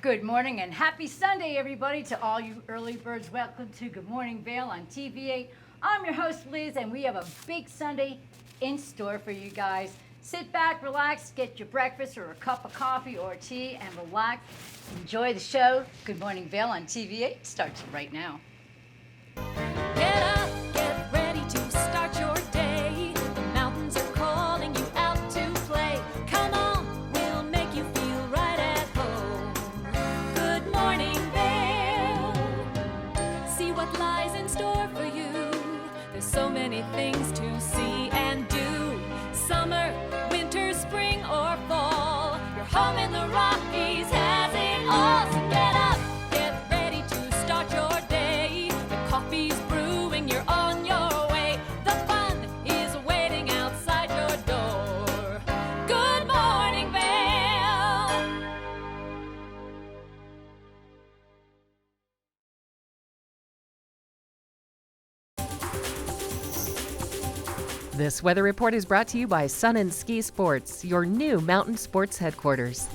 Good morning and happy Sunday, everybody, to all you early birds. Welcome to Good Morning Vail on TV8. I'm your host, Liz, and we have a big Sunday in store for you guys. Sit back, relax, get your breakfast or a cup of coffee or tea, and relax. Enjoy the show. Good Morning Vail on TV8 starts right now. Get up, get ready to start your day. The mountains are calling you out to play. Come on, we'll make you feel right at home. Good morning, Vail. See what lies in store for you. There's so many things to see and do. Summer, winter, spring, or fall. Your home in the Rockies has it all. So get up, get ready to start your day. The coffee's brewing, you're on your way. The fun is waiting outside your door. Good morning, Vail. This weather report is brought to you by Sun and Ski Sports, your new mountain sports headquarters.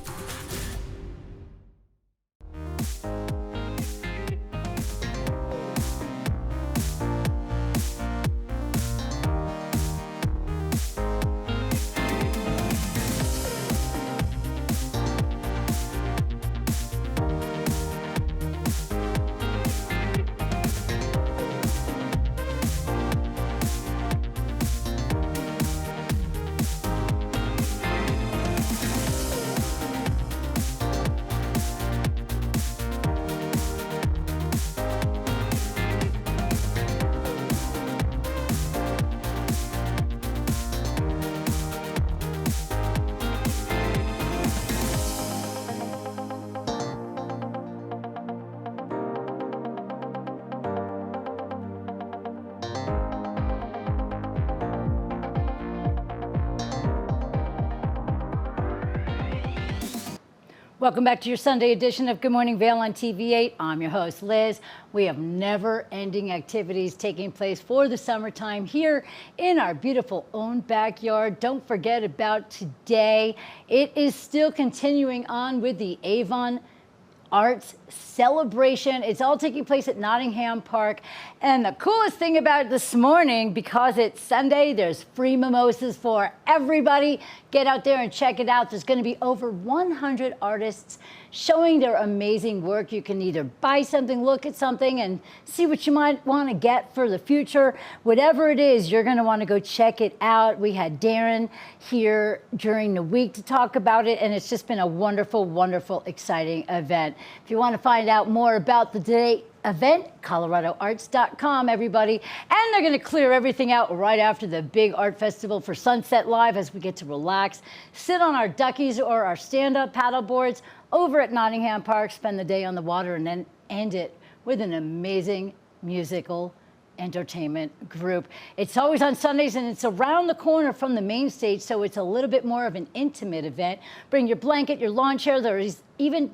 Welcome back to your Sunday edition of Good Morning Vail on TV8. I'm your host, Liz. We have never-ending activities taking place for the summertime here in our beautiful own backyard. Don't forget about today. It is still continuing on with the Avon Arts Celebration. It's all taking place at Nottingham Park. And the coolest thing about it this morning, because it's Sunday, there's free mimosas for everybody. Get out there and check it out. There's going to be over 100 artists showing their amazing work. You can either buy something, look at something, and see what you might want to get for the future. Whatever it is, you're going to want to go check it out. We had Darren here during the week to talk about it, and it's just been a wonderful, wonderful, exciting event. If you want to find out more about the day event, coloradoarts.com, everybody. And they're going to clear everything out right after the big art festival for Sunset Live as we get to relax, sit on our duckies or our stand-up paddle boards over at Nottingham Park, spend the day on the water, and then end it with an amazing musical entertainment group. It's always on Sundays, and it's around the corner from the main stage, so it's a little bit more of an intimate event. Bring your blanket, your lawn chair. There is even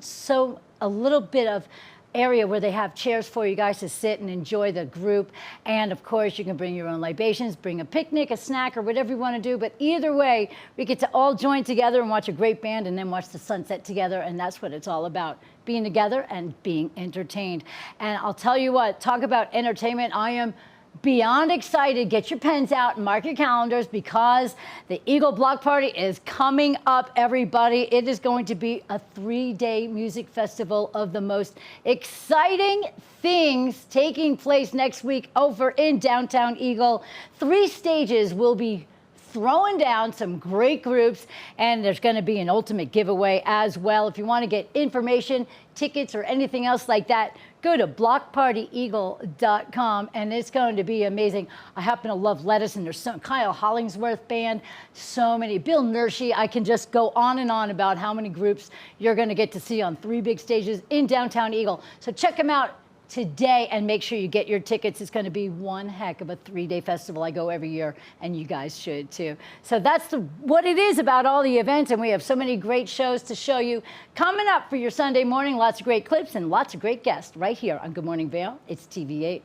a little bit of area where they have chairs for you guys to sit and enjoy the group. And of course, you can bring your own libations, bring a picnic, a snack, or whatever you want to do. But either way, we get to all join together and watch a great band and then watch the sunset together. And that's what it's all about, being together and being entertained. And I'll tell you what, talk about entertainment. I am beyond excited. Get your pens out and mark your calendars because the Eagle Block Party is coming up, everybody. It is going to be a 3-day music festival of the most exciting things taking place next week over in downtown Eagle. 3 stages will be throwing down some great groups, and there's going to be an ultimate giveaway as well. If you want to get information, tickets, or anything else like that, go to blockpartyeagle.com, and it's going to be amazing. I happen to love Lettuce, and there's some Kyle Hollingsworth band, so many, Bill Nershi. I can just go on and on about how many groups you're going to get to see on 3 big stages in downtown Eagle. So check them out today and make sure you get your tickets. It's going to be one heck of a 3-day festival. I go every year, and you guys should too. So that's what it is about all the events, and we have so many great shows to show you coming up for your Sunday morning. Lots of great clips and lots of great guests right here on Good Morning Vail. It's TV8.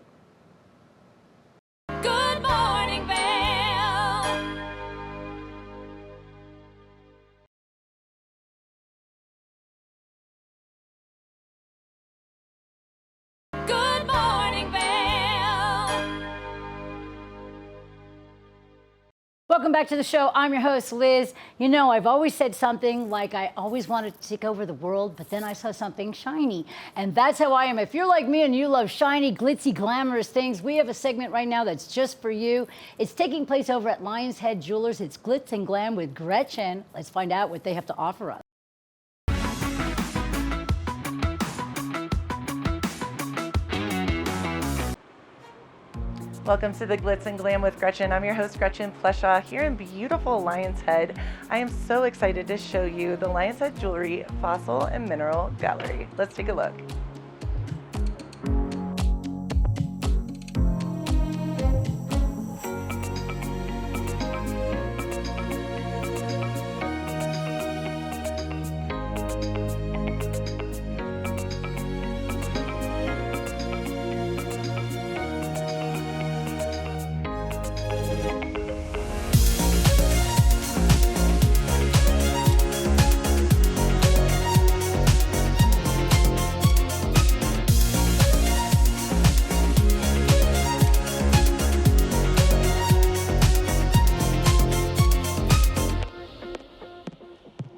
Welcome back to the show. I'm your host, Liz. You know, I've always said something like I always wanted to take over the world, but then I saw something shiny. And that's how I am. If you're like me and you love shiny, glitzy, glamorous things, we have a segment right now that's just for you. It's taking place over at Lion's Head Jewelers. It's Glitz and Glam with Gretchen. Let's find out what they have to offer us. Welcome to the Glitz and Glam with Gretchen. I'm your host, Gretchen Pleshaw, here in beautiful Lion's Head. I am so excited to show you the Lion's Head Jewelry Fossil and Mineral Gallery. Let's take a look.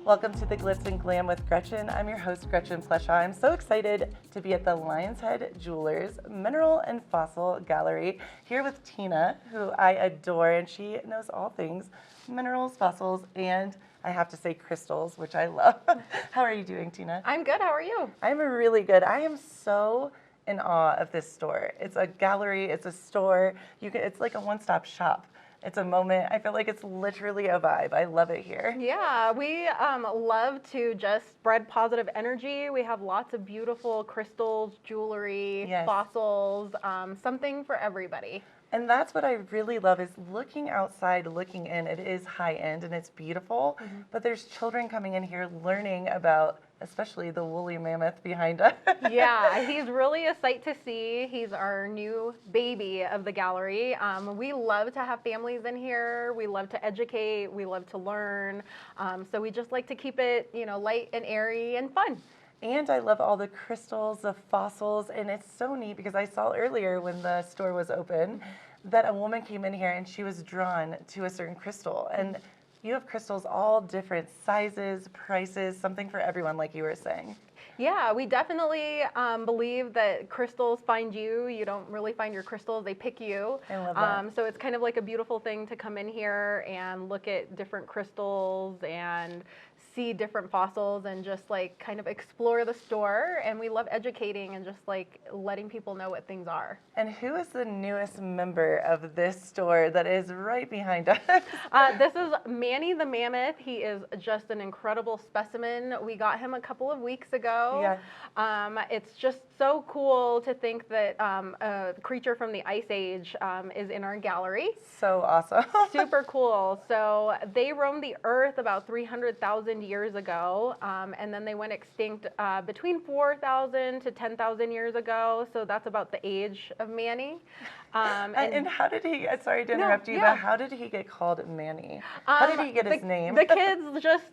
Welcome to the Glitz and Glam with Gretchen. I'm your host, Gretchen Pleshaw. I'm so excited to be at the Lion's Head Jewelers Mineral and Fossil Gallery here with Tina, who I adore, and she knows all things minerals, fossils, and I have to say crystals, which I love. How are you doing, Tina? I'm good. How are you? I'm really good. I am so in awe of this store. It's a gallery, it's a store. It's like a one-stop shop. It's a moment. I feel like it's literally a vibe. I love it here. Yeah, we love to just spread positive energy. We have lots of beautiful crystals, jewelry, Yes. fossils, something for everybody. And that's what I really love is looking outside, looking in. It is high end and it's beautiful, but there's children coming in here learning about, especially the woolly mammoth behind us. Yeah, he's really a sight to see. He's our new baby of the gallery. We love to have families in here. We love to educate. We love to learn. So we just like to keep it, light and airy and fun. And I love all the crystals, the fossils, and it's so neat because I saw earlier when the store was open that a woman came in here and she was drawn to a certain crystal. And you have crystals all different sizes, prices, something for everyone, like you were saying. Yeah, we definitely believe that crystals find you. You don't really find your crystals, they pick you. I love that. So it's kind of like a beautiful thing to come in here and look at different crystals and see different fossils and just like kind of explore the store. And we love educating and just like letting people know what things are. And who is the newest member of this store that is right behind us? This is Manny the Mammoth. He is just an incredible specimen. We got him a couple of weeks ago. Yeah. It's just so cool to think that a creature from the Ice Age is in our gallery. So awesome. Super cool. So they roamed the earth about 300,000 years ago, and then they went extinct between 4,000 to 10,000 years ago. So that's about the age of Manny. And how did he, sorry to interrupt you, yeah. but how did he get called Manny? How did he get his name? The kids just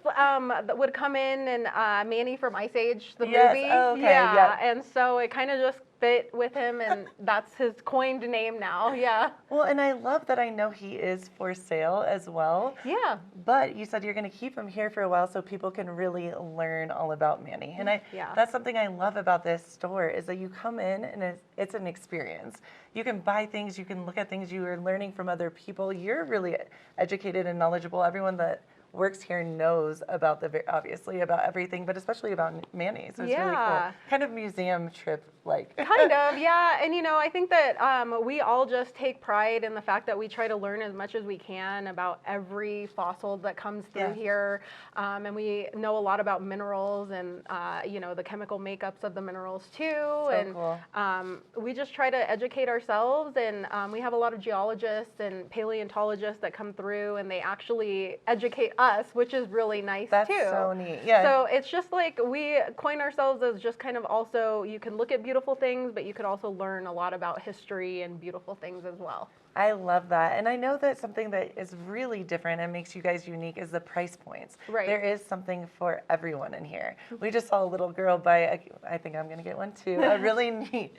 would come in and Manny from Ice Age, the Yes. movie. Oh, okay. Yeah. Yep. And so it kind of just fit with him, and that's his coined name now. Yeah. Well, and I love that I know he is for sale as well. Yeah. But you said you're going to keep him here for a while so people can really learn all about Manny. And that's something I love about this store is that you come in and it's an experience. You can buy things, you can look at things, you are learning from other people. You're really educated and knowledgeable. Everyone that works here knows about obviously about everything, but especially about Manny. So it's really cool. Kind of museum trip like. Kind of, yeah. And I think that we all just take pride in the fact that we try to learn as much as we can about every fossil that comes through here. And we know a lot about minerals and the chemical makeups of the minerals too. So and we just try to educate ourselves, and we have a lot of geologists and paleontologists that come through, and they actually educate us, which is really nice too. That's so neat. Yeah. So it's just like we coin ourselves as just kind of also, you can look at beautiful things, but you could also learn a lot about history and beautiful things as well. I love that. And I know that something that is really different and makes you guys unique is the price points. Right. There is something for everyone in here. We just saw a little girl buy, I think I'm going to get one too, a really neat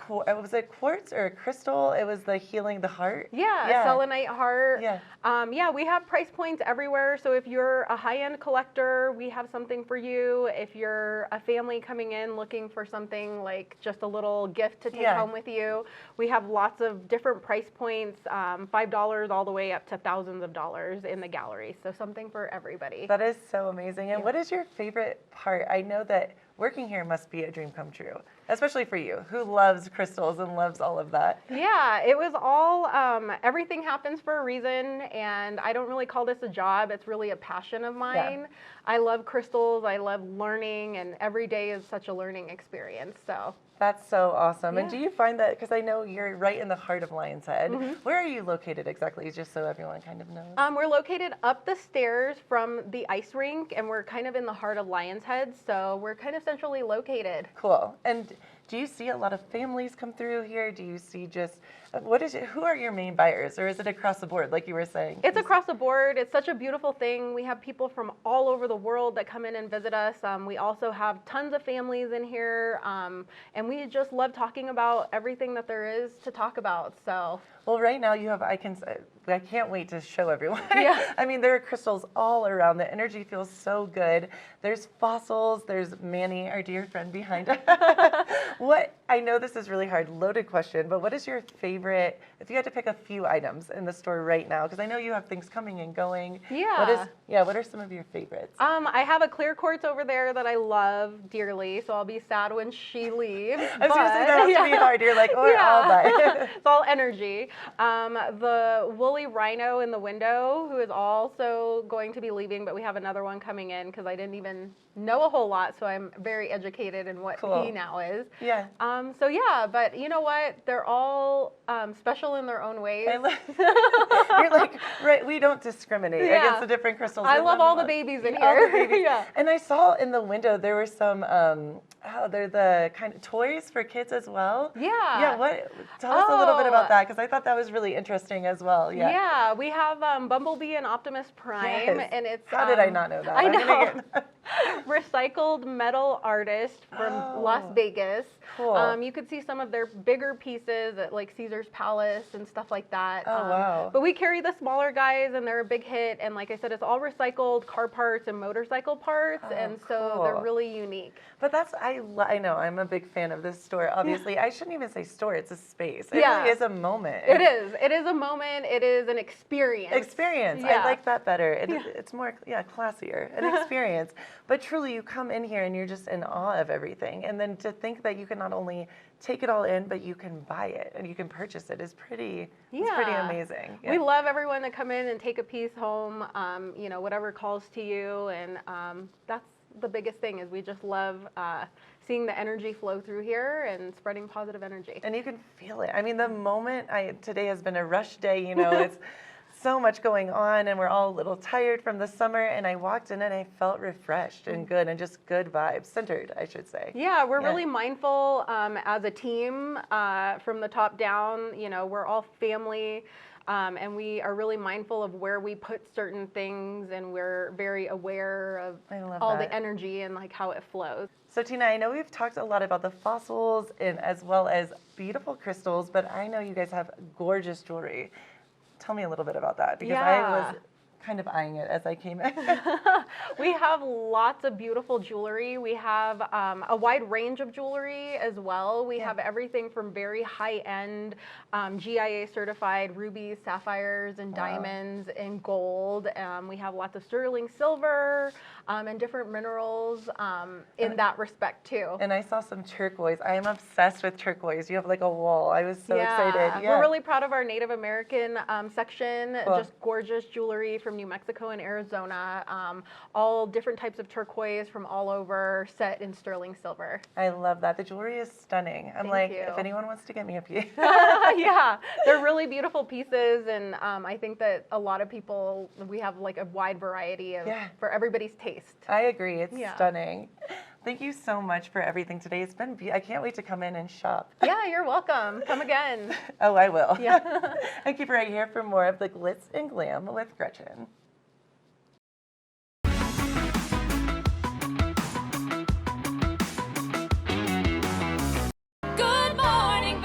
was it quartz or a crystal? It was the healing the heart. Yeah, a selenite heart. Yeah. Yeah, we have price points everywhere. So if you're a high-end collector, we have something for you. If you're a family coming in looking for something like just a little gift to take home with you, we have lots of different price points, $5 all the way up to thousands of dollars in the gallery. So something for everybody. That is so amazing. And what is your favorite part? I know that working here must be a dream come true, especially for you, who loves crystals and loves all of that. Yeah, it was all, everything happens for a reason, and I don't really call this a job. It's really a passion of mine. Yeah. I love crystals. I love learning, and every day is such a learning experience. So. That's so awesome. And Yeah. do you find that, because I know you're right in the heart of Lion's Head, where are you located exactly, just so everyone kind of knows? We're located up the stairs from the ice rink, and we're kind of in the heart of Lion's Head, so we're kind of centrally located. Cool. And do you see a lot of families come through here? Do you see just, who are your main buyers? Or is it across the board, like you were saying? It's across the board. It's such a beautiful thing. We have people from all over the world that come in and visit us. We also have tons of families in here, and we just love talking about everything that there is to talk about. So. Well, right now you have, I can't wait to show everyone. Yeah. I mean, there are crystals all around. The energy feels so good. There's fossils. There's Manny, our dear friend behind us. I know this is really hard, loaded question, but what is your favorite, if you had to pick a few items in the store right now, because I know you have things coming and going. Yeah. What are some of your favorites? I have a clear quartz over there that I love dearly, so I'll be sad when she leaves. I was going to say that has to be hard. You're like, I'll buy it. It's all energy. The woolly rhino in the window, who is also going to be leaving, but we have another one coming in because I didn't even know a whole lot, so I'm very educated in what he now is. Yeah. But you know what? They're all special in their own ways. You're like, right, we don't discriminate against the different crystals. I love all the babies in here. All the babies. Yeah. And I saw in the window there were some, they're the kind of toys for kids as well. Yeah. Yeah, tell us a little bit about that, because I thought that was really interesting as well. Yeah. Yeah, we have Bumblebee and Optimus Prime, and it's. How did I not know that? I know. Recycled metal artist from Las Vegas. Cool. You could see some of their bigger pieces at like Caesar's Palace and stuff like that. Oh, wow. But we carry the smaller guys, and they're a big hit. And like I said, it's all recycled car parts and motorcycle parts, and so they're really unique. But I know, I'm a big fan of this store, obviously. I shouldn't even say store, it's a space. It really is a moment. It is. It is a moment. It is an experience. I like that better. It's more, classier, an experience. But truly, you come in here and you're just in awe of everything. And then to think that you can not only take it all in, but you can buy it and you can purchase it is pretty amazing. Yeah. We love everyone to come in and take a piece home, whatever calls to you. And that's the biggest thing, is we just love seeing the energy flow through here and spreading positive energy. And you can feel it. I mean, the moment today has been a rush day, it's so much going on and we're all a little tired from the summer, and I walked in and I felt refreshed and good, and just good vibes, centered, I should say. Yeah, we're really mindful as a team from the top down. We're all family. And we are really mindful of where we put certain things, and we're very aware of all the energy and like how it flows. So Tina, I know we've talked a lot about the fossils and as well as beautiful crystals, but I know you guys have gorgeous jewelry. Tell me a little bit about that, because I was kind of eyeing it as I came in. We have lots of beautiful jewelry. We have a wide range of jewelry as well. We have everything from very high-end GIA certified rubies, sapphires, and diamonds, and gold. We have lots of sterling silver and different minerals in that respect too. And I saw some turquoise. I am obsessed with turquoise. You have like a wall. I was so excited. Yeah. We're really proud of our Native American section. Cool. Just gorgeous jewelry from New Mexico and Arizona. All different types of turquoise from all over, set in sterling silver. I love that. The jewelry is stunning. Thank you. If anyone wants to get me a piece. Yeah, they're really beautiful pieces, and I think that a lot of people, we have like a wide variety of for everybody's taste. I agree. It's stunning. Thank you so much for everything today. It's been, I can't wait to come in and shop. Yeah, you're welcome. Come again. Oh, I will. Yeah. And keep right here for more of the glitz and glam with Gretchen. Good morning,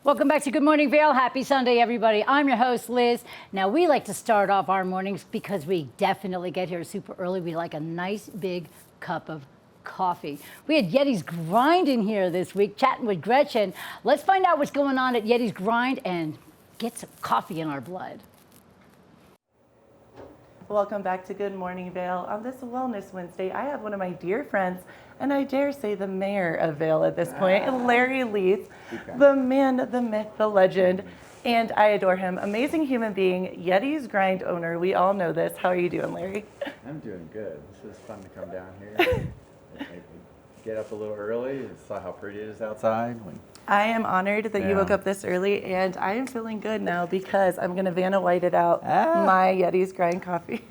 Welcome back to Good Morning Vail. Happy Sunday, everybody. I'm your host, Liz. Now, we like to start off our mornings because we definitely get here super early. We like a nice big cup of coffee. We had Yeti's Grind in here this week, chatting with Gretchen. Let's find out what's going on at Yeti's Grind and get some coffee in our blood. Welcome back to Good Morning Vail. On this Wellness Wednesday, I have one of my dear friends, and I dare say the mayor of Vail at this point, Larry Leith, the man, the myth, the legend, and I adore him. Amazing human being, Yeti's Grind owner. We all know this. How are you doing, Larry? I'm doing good. This is fun to come down here. Get up a little early. Saw how pretty it is outside. I am honored that you woke up this early, and I am feeling good now because I'm going to Vanna White it out my Yeti's Grind coffee.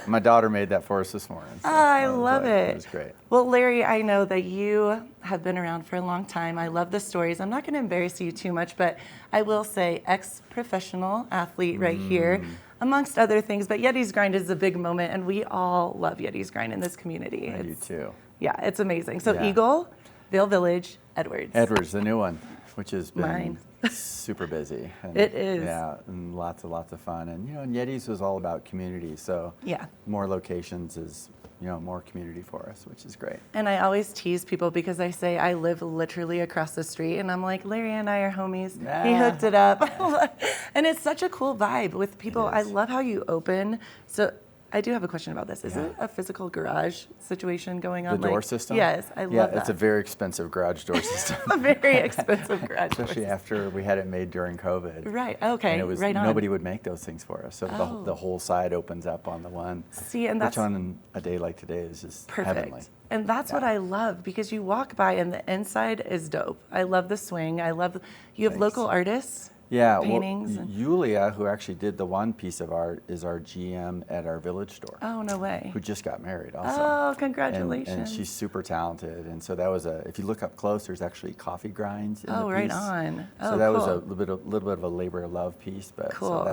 My daughter made that for us this morning. So I love it. It was great. Well, Larry, I know that you have been around for a long time. I love the stories. I'm not going to embarrass you too much, but I will say ex-professional athlete right here, amongst other things. But Yeti's Grind is a big moment, and we all love Yeti's Grind in this community. I do too. Yeah, it's amazing. So Eagle, Vail Village, Edwards. Edwards, the new one, which has been Mine. super busy. And, It is. Yeah, and lots of fun. And, and Yeti's was all about community. So more locations is, more community for us, which is great. And I always tease people because I say I live literally across the street, and I'm like, Larry and I are homies. He hooked it up. And it's such a cool vibe with people. I love how you open. So I do have a question about this. Is it a physical garage situation going on? The door system? Yes, I love that. Yeah, it's a very expensive garage door system. A very expensive garage door Especially after we had it made during COVID. Right, okay, and it was, right on. nobody would make those things for us. So the whole side opens up on the one. See, and that's which on a day like today is just perfect. heavenly. And that's what I love because you walk by and the inside is dope. I love the swing. I love, you have local artists. Yeah, paintings. Well, Yulia, who actually did the one piece of art, is our GM at our village store. Oh, no way. Who just got married also. Oh, congratulations. And she's super talented. And so that was if you look up close, there's actually coffee grinds in the piece. Right on. So that was a little bit of a labor of love piece, but so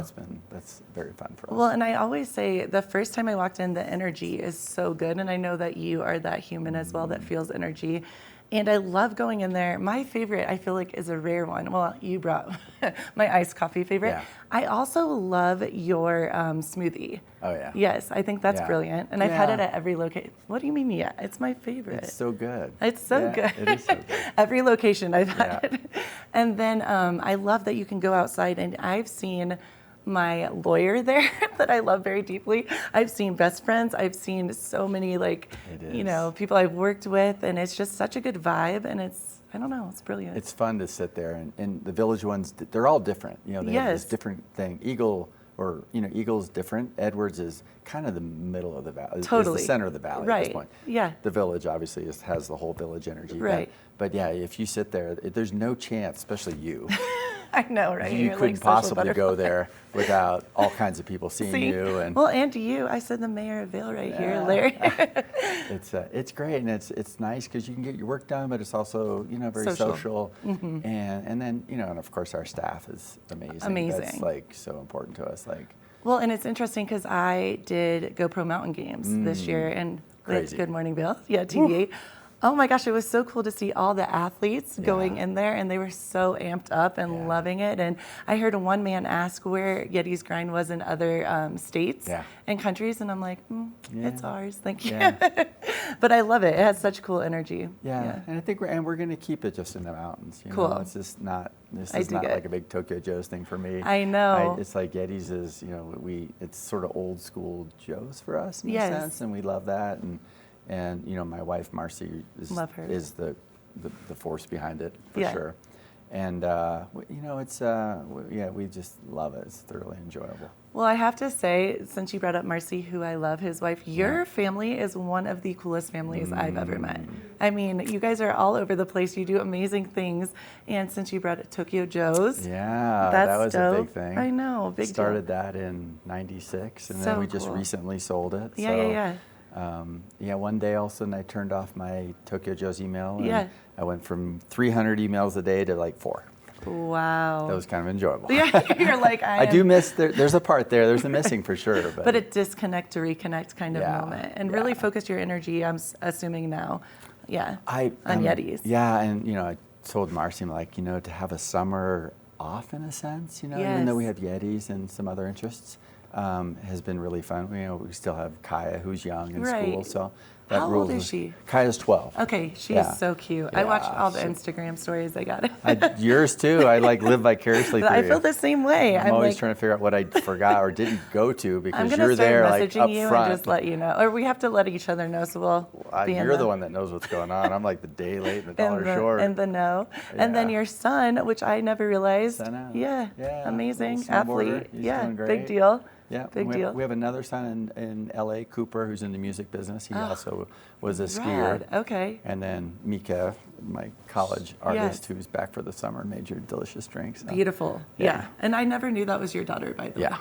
that's very fun for us. Well, and I always say the first time I walked in, the energy is so good. And I know that you are that human as well that feels energy. And I love going in there. My favorite, I feel like, is a rare one. Well, you brought my iced coffee favorite. Yeah. I also love your smoothie. Oh, yeah. Yes, I think that's brilliant. And I've had it at every location. What do you mean, yeah? It's my favorite. It's so good. It's so good. It is so good. Every location I've had it. And then I love that you can go outside, and I've seen my lawyer there that I love very deeply. I've seen best friends. I've seen so many people I've worked with, and it's just such a good vibe. And I don't know, it's brilliant. It's fun to sit there, and the village ones, they're all different. They have this different thing. Eagle's different. Edwards is kind of the middle of the valley. Totally. It's the center of the valley at this point. Yeah. The village obviously has the whole village energy. Right. But yeah, if you sit there, there's no chance, especially you. I know, right? You You're couldn't social possibly butterfly. go there without all kinds of people seeing you. And and you. I said the mayor of Vail right here, Larry. it's great, and it's nice because you can get your work done, but it's also very social. And then and of course our staff is amazing. Amazing. That's so important to us. Well, and it's interesting because I did GoPro Mountain Games this year, and with Good Morning Vail, TV8. Oh my gosh, it was so cool to see all the athletes going in there, and they were so amped up and loving it. And I heard one man ask where Yeti's Grind was in other states and countries, and I'm like, it's ours, thank you. But I love it. It has such cool energy. Yeah. And I think we're going to keep it just in the mountains. Cool. It's just not. This is not like a big Tokyo Joe's thing for me. I know. It's like Yeti's is. It's sort of old school Joe's for us in a sense, and we love that. And my wife Marcy is the force behind it for sure. And we just love it. It's thoroughly enjoyable. Well, I have to say, since you brought up Marcy, who I love, his wife, your family is one of the coolest families I've ever met. I mean, you guys are all over the place. You do amazing things. And since you brought it Tokyo Joe's, that was dope. a big thing. I know, big Started that in '96, and then we just recently sold it. One day all of a sudden I turned off my Tokyo Joe's email, and I went from 300 emails a day to 4. Wow. That was kind of enjoyable. You're like, I do miss, there's a part there, there's a missing for sure. But a disconnect to reconnect kind of moment, and really focus your energy, I'm assuming now, on Yeti's. Yeah, and told Marcy, I'm like, to have a summer off in a sense, even though we have Yetis and some other interests, has been really fun. We still have Kaya, who's young in school, so that How old is she? Kaya's 12. Okay, she's so cute. I watch all the Instagram stories. I got it. Yours too. I live vicariously through I you. feel the same way. I'm always trying to figure out what I forgot or didn't go to because you're start there messaging you up front. and just let you know, or we have to let each other know. So we'll be you're the one that knows what's going on. I'm like the day late and the dollar short. In the know. And then your son, which I never realized. Yeah, amazing athlete. He's doing great. Big deal. Yeah, big deal. We have another son in LA, Cooper, who's in the music business. He also was a skier. Okay. And then Mika, my college artist, who's back for the summer, made your delicious drinks. So. Beautiful. Yeah. And I never knew that was your daughter, by the way. Yeah.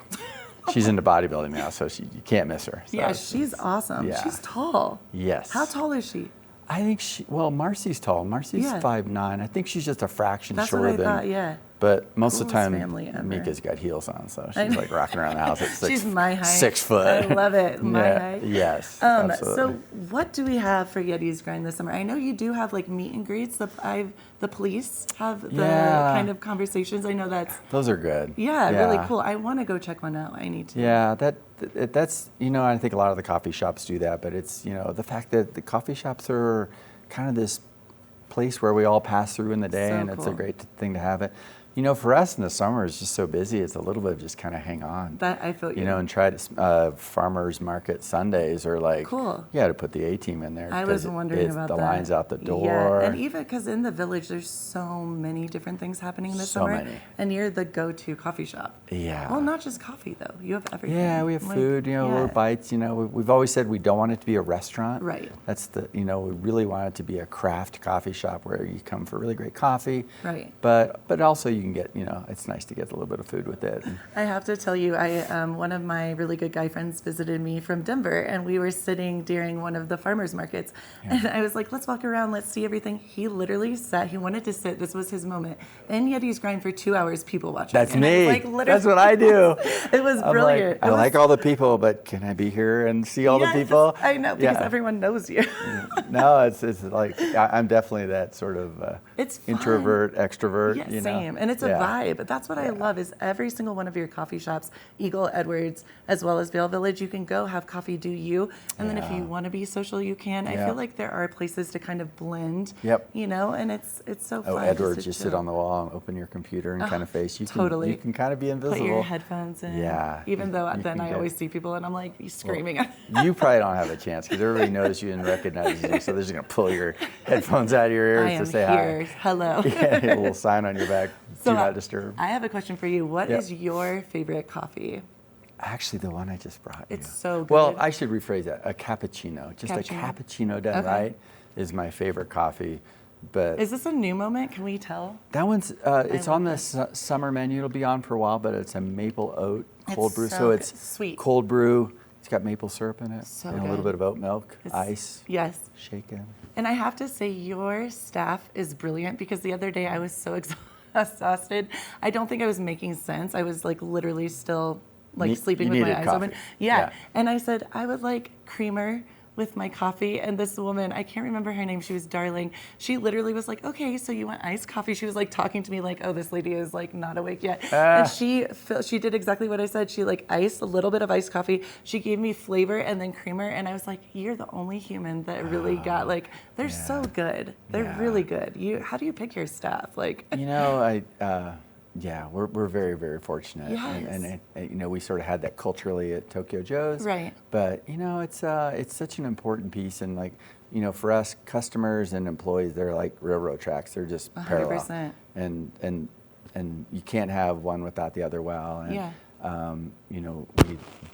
She's into bodybuilding now, so you can't miss her. So she's awesome. Yeah. She's tall. Yes. How tall is she? I think Marcy's tall. Marcy's 5'9". I think she's just a fraction shorter than. That's what I thought, But most of the time, family ever. Mika's got heels on, so she's like rocking around the house at She's my height. 6 foot. I love it. My height. Yes. So what do we have for Yeti's Grind this summer? I know you do have like meet and greets. The police have the kind of conversations. I know those are good. Yeah, really cool. I want to go check one out. I need to. Yeah, that's I think a lot of the coffee shops do that, but it's the fact that the coffee shops are kind of this place where we all pass through in the day, and it's a great thing to have it. For us in the summer, it's just so busy. It's a little bit of just kind of hang on. That I feel and try to farmers market Sundays are like cool. You got to put the A team in there. I was wondering about the that. lines out the door. Yeah, and even because in the village, there's so many different things happening this summer. So many. And you're the go-to coffee shop. Yeah. Well, not just coffee though. You have everything. Yeah, we have food. Or bites. We've always said we don't want it to be a restaurant. Right. That's we really want it to be a craft coffee shop where you come for really great coffee. Right. But also you can get it's nice to get a little bit of food with it. I have to tell you, one of my really good guy friends visited me from Denver, and we were sitting during one of the farmers markets, and I was like, let's walk around, let's see everything. He literally sat, he wanted to sit, this was his moment, in Yeti's Grind for 2 hours, people watching. That's and me. That's what I do. It was brilliant. I like all the people, but can I be here and see all the people? I know, because everyone knows you. No, it's like, I'm definitely that sort of introvert, extrovert. Yeah, same. And it's a vibe. That's what I love is every single one of your coffee shops, Eagle, Edwards, as well as Vail Village, you can go have coffee, do you. And then if you want to be social, you can. I feel like there are places to kind of blend, and it's so fun. Oh, Edwards, you sit on the wall and open your computer and kind of face. You can kind of be invisible. Put your headphones in. Yeah. Even though then I always see people and I'm like screaming. Well, you probably don't have a chance because everybody knows you and recognizes you. So they're just going to pull your headphones out of your ears to say hi. Hello. Yeah, a little sign on your back. Do not disturb. I have a question for you. What is your favorite coffee? Actually, the one I just brought you. It's so good. Well, I should rephrase that. A cappuccino. Just a cappuccino done right is my favorite coffee. But is this a new moment? Can we tell? That one's it's on the summer menu. It'll be on for a while, but it's a maple oat cold brew. So it's sweet. Cold brew. It's got maple syrup in it. So and a little bit of oat milk, ice. Yes. Shaken. And I have to say, your staff is brilliant because the other day I was so exhausted. I don't think I was making sense. I was like literally still sleeping with my eyes open. Yeah. And I said, I would like creamer with my coffee. And this woman, I can't remember her name, she was darling. She literally was like, okay, so you want iced coffee? She was like talking to me like, oh, this lady is like not awake yet. And she did exactly what I said. She like iced a little bit of iced coffee. She gave me flavor and then creamer. And I was like, you're the only human that really got they're so good. They're really good. How do you pick your staff? We're very, very fortunate. Yes. And we sort of had that culturally at Tokyo Joe's. Right. But, it's such an important piece. And for us, customers and employees, they're like railroad tracks. They're just 100%. Parallel. And you can't have one without the other well. And, we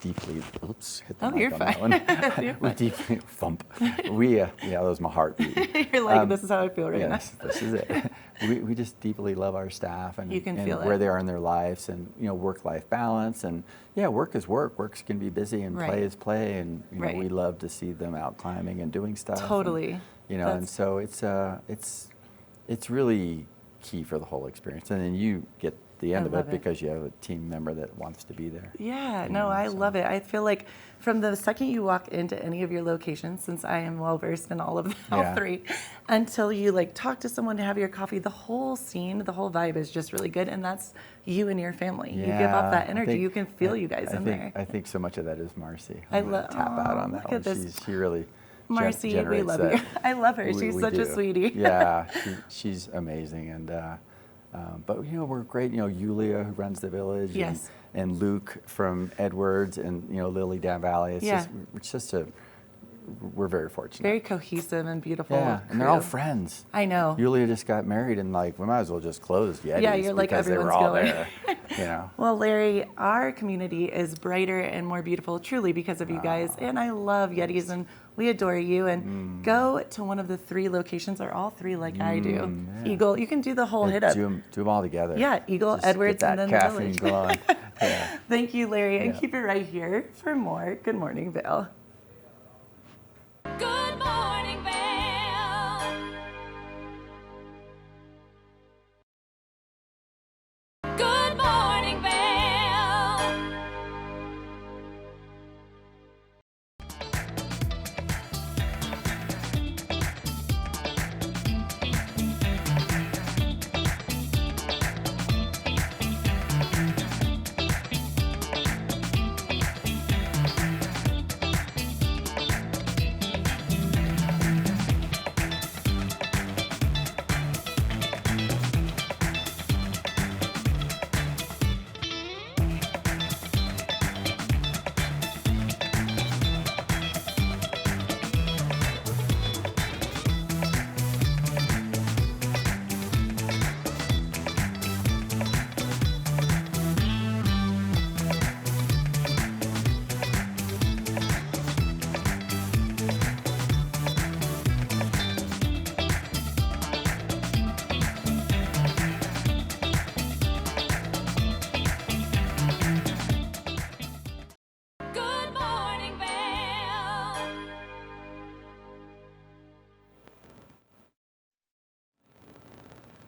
deeply, hit the mic you're on fine. that one. We deeply, thump. That was my heartbeat. You're like, this is how I feel right now. This is it. We just deeply love our staff and, you can and feel where it. they are in their lives and, work-life balance. And, work is work. Work's can be busy and play is play. And, we love to see them out climbing and doing stuff. Totally. And, and so it's really key for the whole experience. And then you get the end of it because you have a team member that wants to be there. Yeah, no, I love it. I feel like from the second you walk into any of your locations, since I am well versed in all of them, all three, until you like talk to someone to have your coffee, the whole scene, the whole vibe is just really good, and that's you and your family. You give off that energy. You can feel you guys in there. I think so much of that is Marcy. I love tap out on that one. She really Marcy, we love that. you. I love her. She's such a sweetie. Yeah, she's amazing, and but we're great. Yulia, who runs the village, and Luke from Edwards, and Lily down Valley. We're very fortunate. Very cohesive and beautiful. Yeah, and they're all friends. I know. Yulia just got married, and we might as well just close Yetis. Yeah, you're like, because everyone's they were all going. there. Well, Larry, our community is brighter and more beautiful truly because of you guys, and I love Yetis, and we adore you. And go to one of the 3 locations, or all 3 like I do. Yeah. Eagle, you can do the whole hit up. Do them all together. Yeah, Eagle, just Edwards, get that and then caffeine the village. going. Yeah. Thank you, Larry, and keep it right here for more Good Morning Vail. Good morning, Vail. Good morning, Vail. Good morning, Vail.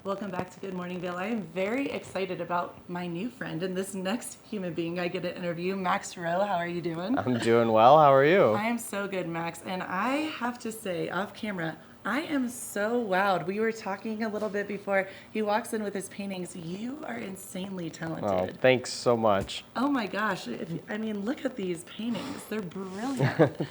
Welcome back to Good Morning Vail. I am very excited about my new friend and this next human being I get to interview, Max Rowe. How are you doing? I'm doing well. How are you? I am so good, Max. And I have to say, off camera, I am so wowed. We were talking a little bit before he walks in with his paintings. You are insanely talented. Oh, thanks so much. Oh my gosh. Look at these paintings. They're brilliant.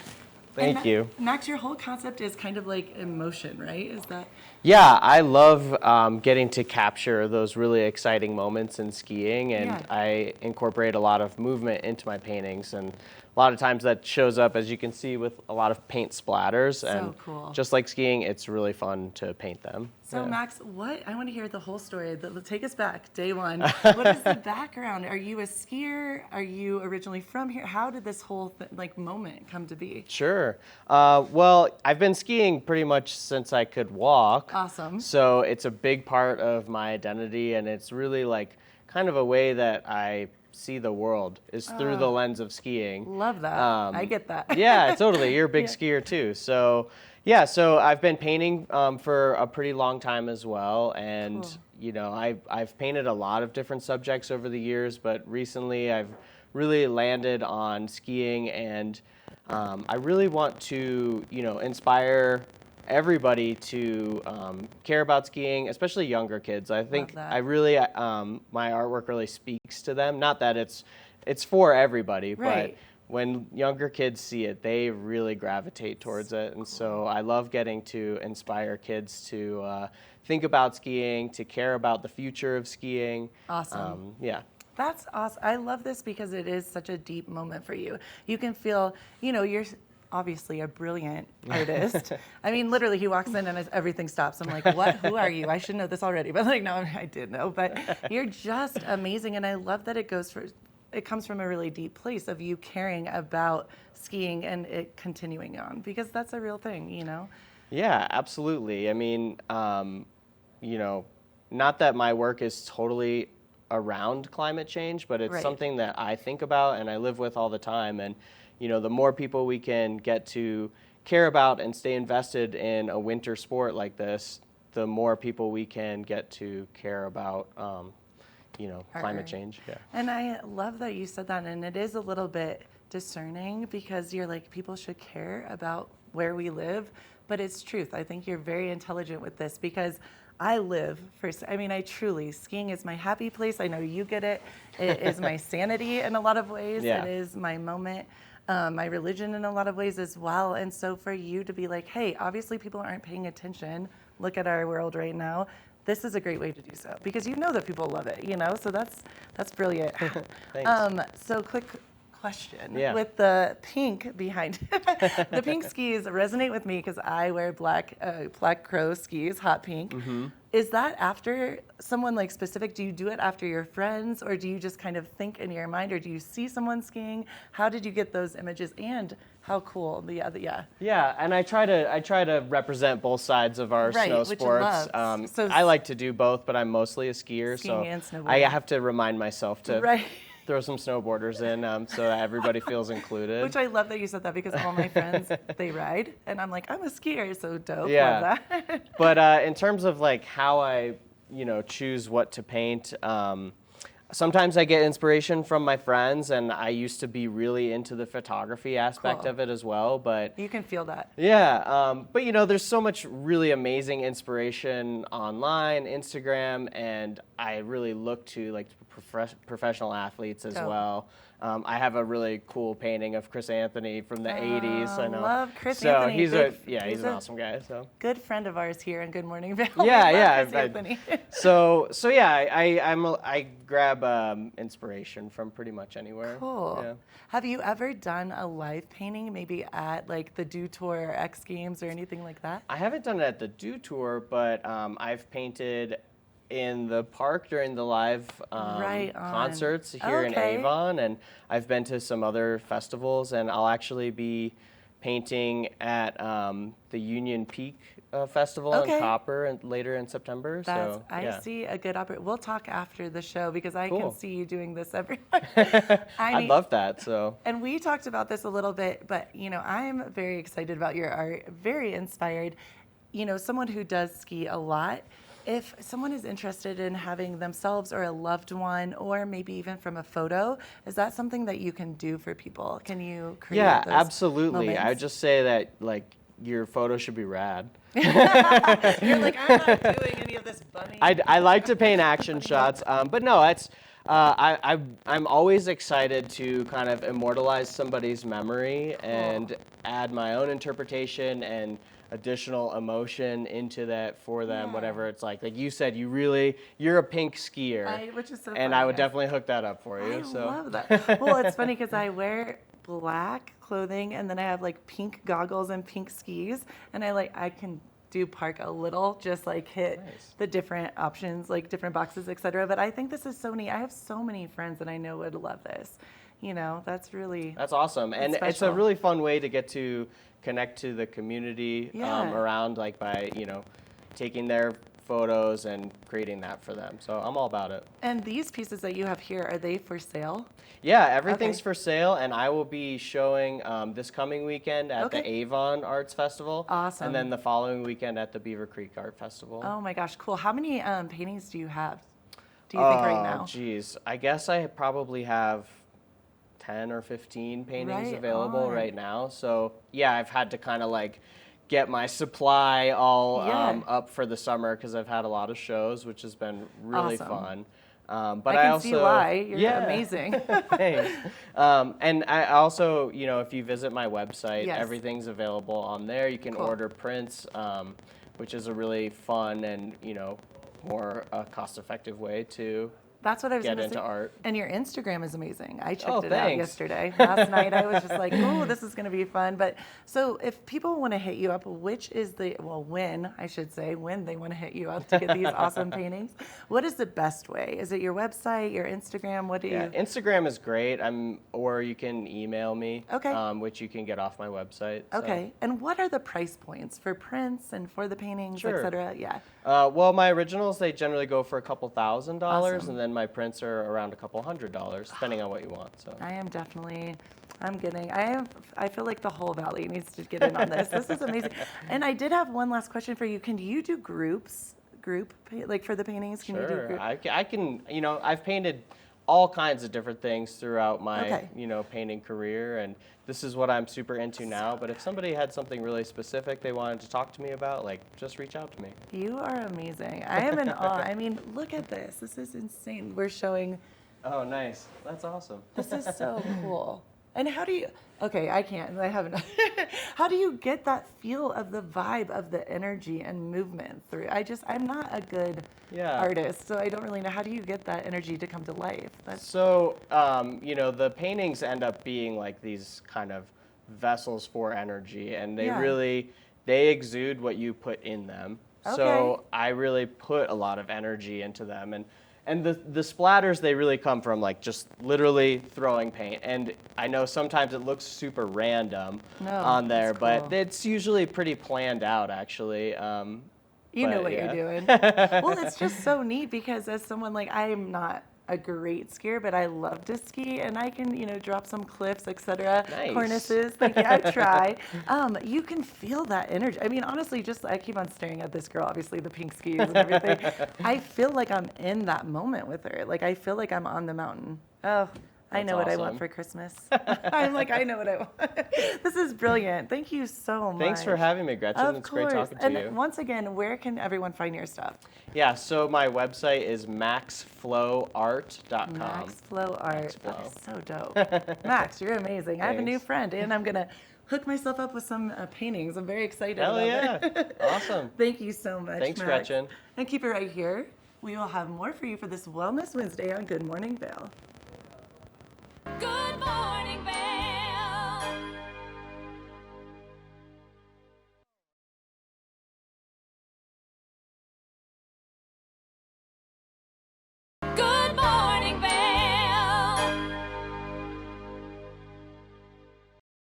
Thank you. Max, your whole concept is kind of like emotion, right? Is that? Yeah, I love getting to capture those really exciting moments in skiing, and I incorporate a lot of movement into my paintings, and a lot of times that shows up, as you can see, with a lot of paint splatters. And cool. Just like skiing, it's really fun to paint them. So Max, I want to hear the whole story. Take us back, day one. What is the background? Are you a skier? Are you originally from here? How did this whole moment come to be? Sure. Well, I've been skiing pretty much since I could walk. Awesome. So it's a big part of my identity, and it's really like kind of a way that I see the world is through the lens of skiing. Love that. I get that. Yeah, totally. You're a big skier too. So yeah, so I've been painting for a pretty long time as well, and I've painted a lot of different subjects over the years, but recently I've really landed on skiing, and I really want to inspire everybody to care about skiing, especially younger kids. I think I really my artwork really speaks to them. Not that it's for everybody, but when younger kids see it, they really gravitate towards it. And so I love getting to inspire kids to think about skiing, to care about the future of skiing. Awesome. Yeah. That's awesome. I love this because it is such a deep moment for you. You can feel, you're obviously a brilliant artist. I mean, literally, he walks in and everything stops. I'm like, what? Who are you? I should know this already. But no, I did know. But you're just amazing. And I love that it comes from a really deep place of you caring about skiing and it continuing on, because that's a real thing, Yeah, absolutely. I mean, not that my work is totally around climate change, but it's something that I think about and I live with all the time. And the more people we can get to care about and stay invested in a winter sport like this, the more people we can get to care about, climate change. Yeah. And I love that you said that, and it is a little bit discerning because you're like, people should care about where we live, but it's truth. I think you're very intelligent with this because I live for, I truly, skiing is my happy place. I know you get it. It is my sanity in a lot of ways. Yeah. It is my moment, my religion in a lot of ways as well. And so for you to be like, hey, obviously people aren't paying attention. Look at our world right now. This is a great way to do so because you know that people love it, so that's brilliant. Thanks. So quick question. Yeah. With the pink behind it. The pink skis resonate with me because I wear black Crow skis, hot pink. Mm-hmm. Is that after someone like specific? Do you do it after your friends, or do you just kind of think in your mind, or do you see someone skiing? How did you get those images, and how cool? Yeah. Yeah, and I try to represent both sides of our Right, snow which I sports. love. So I like to do both, but I'm mostly a skier, Skiing so and snowboarding. I have to remind myself to Right. throw some snowboarders in so that everybody feels included. Which I love that you said that because all my friends, they ride. And I'm like, I'm a skier, so dope. Yeah. Love that. But in terms of like how I, choose what to paint, sometimes I get inspiration from my friends, and I used to be really into the photography aspect Cool. of it as well. But You can feel that. yeah, but there's so much really amazing inspiration online, Instagram, and I really look to like professional athletes as Dope. well. I have a really cool painting of Chris Anthony from the 80s. I know. Love Chris so Anthony. he's Big- he's he's an a awesome guy. So Good friend of ours here in Good Morning Vail. yeah, We love yeah. Chris Anthony. So yeah, I grab inspiration from pretty much anywhere. Cool. Yeah. Have you ever done a live painting, maybe at like the Dew Tour or X Games or anything like that? I haven't done it at the Dew Tour, but I've painted in the park during the live Right on. concerts here in Okay. Avon, and I've been to some other festivals, and I'll actually be painting at the Union Peak Festival Okay. in Copper and later in September. That's, so yeah. I see a good opportunity. We'll talk after the show because I Cool. can see you doing this every I'd love that. So And we talked about this a little bit, but I'm very excited about your art, very inspired. Someone who does ski a lot, if someone is interested in having themselves or a loved one, or maybe even from a photo, is that something that you can do for people? Can you create yeah, those absolutely. I would moments? just say that like your photo should be rad. You're like, I'm not doing any of this bunny. I like to paint action shots, but no, it's I'm always excited to kind of immortalize somebody's memory and add my own interpretation and additional emotion into that for them. Yeah. Whatever it's like you said, you're a pink skier, Which is so and funny, I would yes. definitely hook that up for you. I so love that. Well, it's funny because I wear black clothing and then I have like pink goggles and pink skis, and I can do park a little, just like hit Nice. the different options, like different boxes, etc. But I think this is so neat. I have so many friends that I know would love this. That's really That's awesome, and it's a special. really fun way to get to connect to the community Yeah. around, like by taking their photos and creating that for them. So I'm all about it. And these pieces that you have here, are they for sale? Yeah, everything's Okay. for sale, and I will be showing this coming weekend at the Okay. Avon Arts Festival. Awesome. And then the following weekend at the Beaver Creek Art Festival. Oh my gosh, cool. How many paintings do you have? Do you think right now? Geez, I guess I probably have 10 or 15 paintings Right available on. right now. So yeah, I've had to kind of like get my supply all Yeah. up for the summer because I've had a lot of shows, which has been really Awesome. fun. But I can also, see why. You're yeah. amazing. Thanks. And I also, if you visit my website, Yes. everything's available on there. You can Cool. order prints, which is a really fun and more cost-effective way to That's what I was get going to into say. art. And your Instagram is amazing. I checked Oh, it out thanks. yesterday. Last night I was just like, oh, this is going to be fun. But so if people want to hit you up, which is when they want to hit you up to get these awesome paintings, what is the best way? Is it your website, your Instagram? What do Yeah, you? Instagram is great. Or you can email me, Okay. Which you can get off my website. so. Okay. And what are the price points for prints and for the paintings, Sure. et cetera? Yeah. Well, my originals, they generally go for a couple $1,000, Awesome. and then my prints are around a couple $100, depending on what you want. So. I feel like the whole valley needs to get in on this. This is amazing. And I did have one last question for you. Can you do group group, like for the paintings? Can you do Sure, group? I can, I've painted all kinds of different things throughout my, Okay. painting career, and this is what I'm super into now. But if somebody had something really specific they wanted to talk to me about, like, just reach out to me. You are amazing. I am in awe. I mean, look at this. This is insane. We're showing. Oh, nice. That's awesome. This is so cool. And how do you, okay, I can't, I haven't. How do you get that feel of the vibe of the energy and movement through? I'm not a good artist, so I don't really know. How do you get that energy to come to life? So, the paintings end up being like these kind of vessels for energy, and they exude what you put in them. Okay. So I really put a lot of energy into them, and the splatters, they really come from like just literally throwing paint. And I know sometimes it looks super random on there, but it's usually pretty planned out, actually. You know what you're doing. Well, it's just so neat because as someone I am not a great skier, but I love to ski and I can, drop some cliffs, etc. Nice. Cornices. I try. You can feel that energy. I mean, honestly, I keep on staring at this girl, obviously the pink skis and everything. I feel like I'm in that moment with her. I feel like I'm on the mountain. Oh, I know what I want for Christmas. I'm like, I know what I want. This is brilliant. Thank you so much. Thanks for having me, Gretchen. It's great talking to you. And once again, where can everyone find your stuff? Yeah, so my website is maxflowart.com. Maxflowart. That is so dope. Max, you're amazing. I have a new friend, and I'm going to hook myself up with some paintings. I'm very excited about it. Awesome. Thank you so much, Thanks, Max. Gretchen. And keep it right here. We will have more for you for this Wellness Wednesday on Good Morning Vail. Good morning, Vail. Good morning, Vail.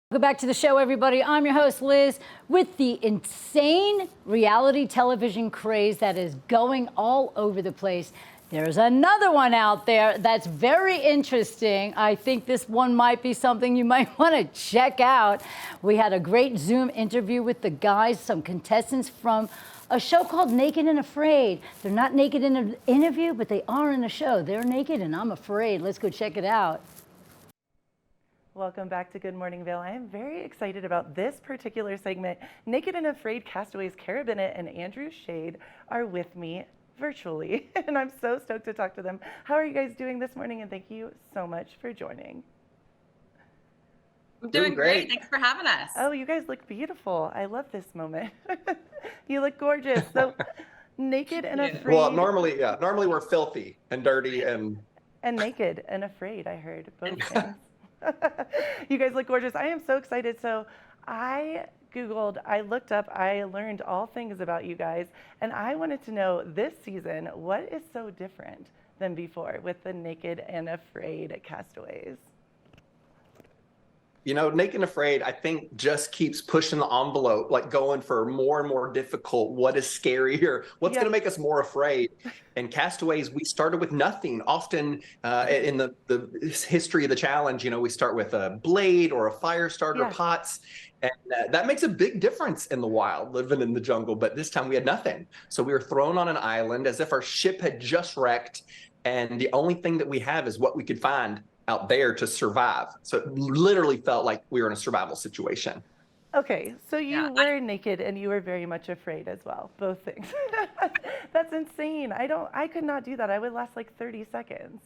Welcome back to the show, everybody. I'm your host, Liz. With the insane reality television craze that is going all over the place, there's another one out there that's very interesting. I think this one might be something you might want to check out. We had a great Zoom interview with the guys, some contestants from a show called Naked and Afraid. They're not naked in an interview, but they are in a show. They're naked and I'm afraid. Let's go check it out. Welcome back to Good Morning Vail. I am very excited about this particular segment. Naked and Afraid castaways Cara Bennett and Andrew Shade are with me virtually, and I'm so stoked to talk to them. How are you guys doing this morning? And thank you so much for joining. I'm doing great. Thanks for having us. Oh, you guys look beautiful. I love this moment. You look gorgeous. So, naked and afraid. Well, normally we're filthy and dirty and naked and afraid. I heard both things. You guys look gorgeous. I am so excited. So, I Googled, I looked up, I learned all things about you guys, and I wanted to know this season, what is so different than before with the Naked and Afraid castaways? Naked and Afraid, I think just keeps pushing the envelope, going for more and more difficult. What is scarier? What's going to make us more afraid? And Castaways, we started with nothing. Often in the history of the challenge, we start with a blade or a fire starter, pots. And that makes a big difference in the wild, living in the jungle. But this time we had nothing. So we were thrown on an island as if our ship had just wrecked. And the only thing that we have is what we could find out there to survive. So it literally felt like we were in a survival situation. Okay, so you were naked and you were very much afraid as well. Both things. That's insane. I could not do that. I would last 30 seconds.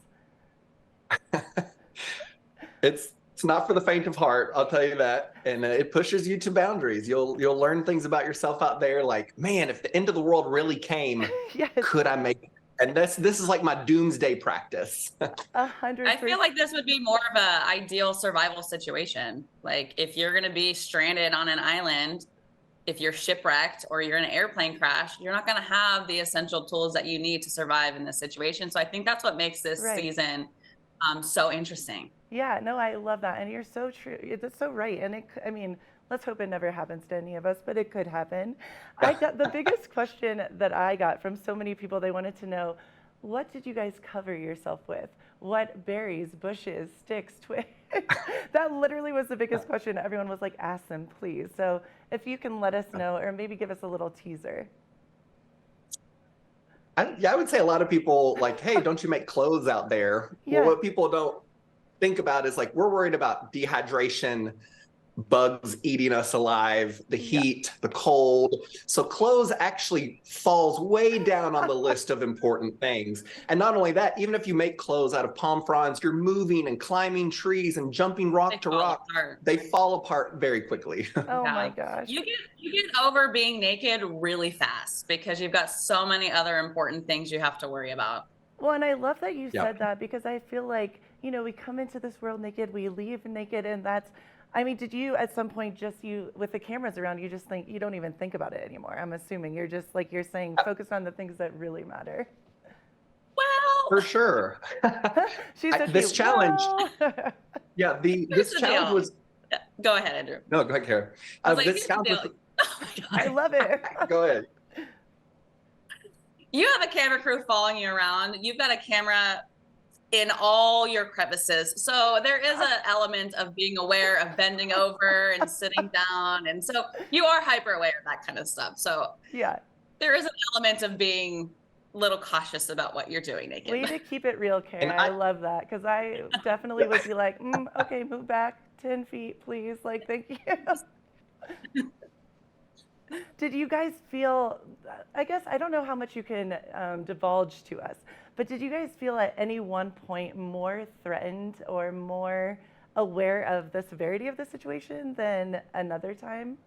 It's not for the faint of heart, I'll tell you that. And it pushes you to boundaries. You'll learn things about yourself out there, like, man, if the end of the world really came, could I make it? And this is like my doomsday practice. 100%. I feel like this would be more of an ideal survival situation. Like if you're going to be stranded on an island, if you're shipwrecked or you're in an airplane crash, you're not going to have the essential tools that you need to survive in this situation. So I think that's what makes this season so interesting. Yeah, no, I love that. And you're so true. It's so right. And let's hope it never happens to any of us, but it could happen. I got the biggest question that I got from so many people. They wanted to know, what did you guys cover yourself with? What berries, bushes, sticks, twigs? That literally was the biggest question. Everyone was like, ask them, please. So if you can let us know, or maybe give us a little teaser. I would say a lot of people like, hey, don't you make clothes out there? Yeah. Well, what people don't think about is like, we're worried about dehydration, bugs eating us alive, the heat, the cold. So clothes actually falls way down on the list of important things. And not only that, even if you make clothes out of palm fronds, you're moving and climbing trees and jumping rock to rock. They fall apart very quickly. Oh my gosh. You get over being naked really fast because you've got so many other important things you have to worry about. Well, and I love that you said that, because I feel like, you know, we come into this world naked, we leave naked, and that's, I mean, did you at some point just with the cameras around, you just think, you don't even think about it anymore? I'm assuming you're just like you're saying, focus on the things that really matter. Well, for sure. This challenge, this challenge was. Go ahead, Andrew. No, go ahead, Kara. This challenge was. Oh my God. I love it. Go ahead. You have a camera crew following you around. You've got a camera in all your crevices. So there is an element of being aware of bending over and sitting down. And so you are hyper aware of that kind of stuff. So there is an element of being a little cautious about what you're doing naked. Way to keep it real, Kara. I love that, because I definitely would be like, okay, move back 10 feet, please. Like, thank you. Did you guys feel, I guess, I don't know how much you can divulge to us, but did you guys feel at any one point more threatened or more aware of the severity of the situation than another time?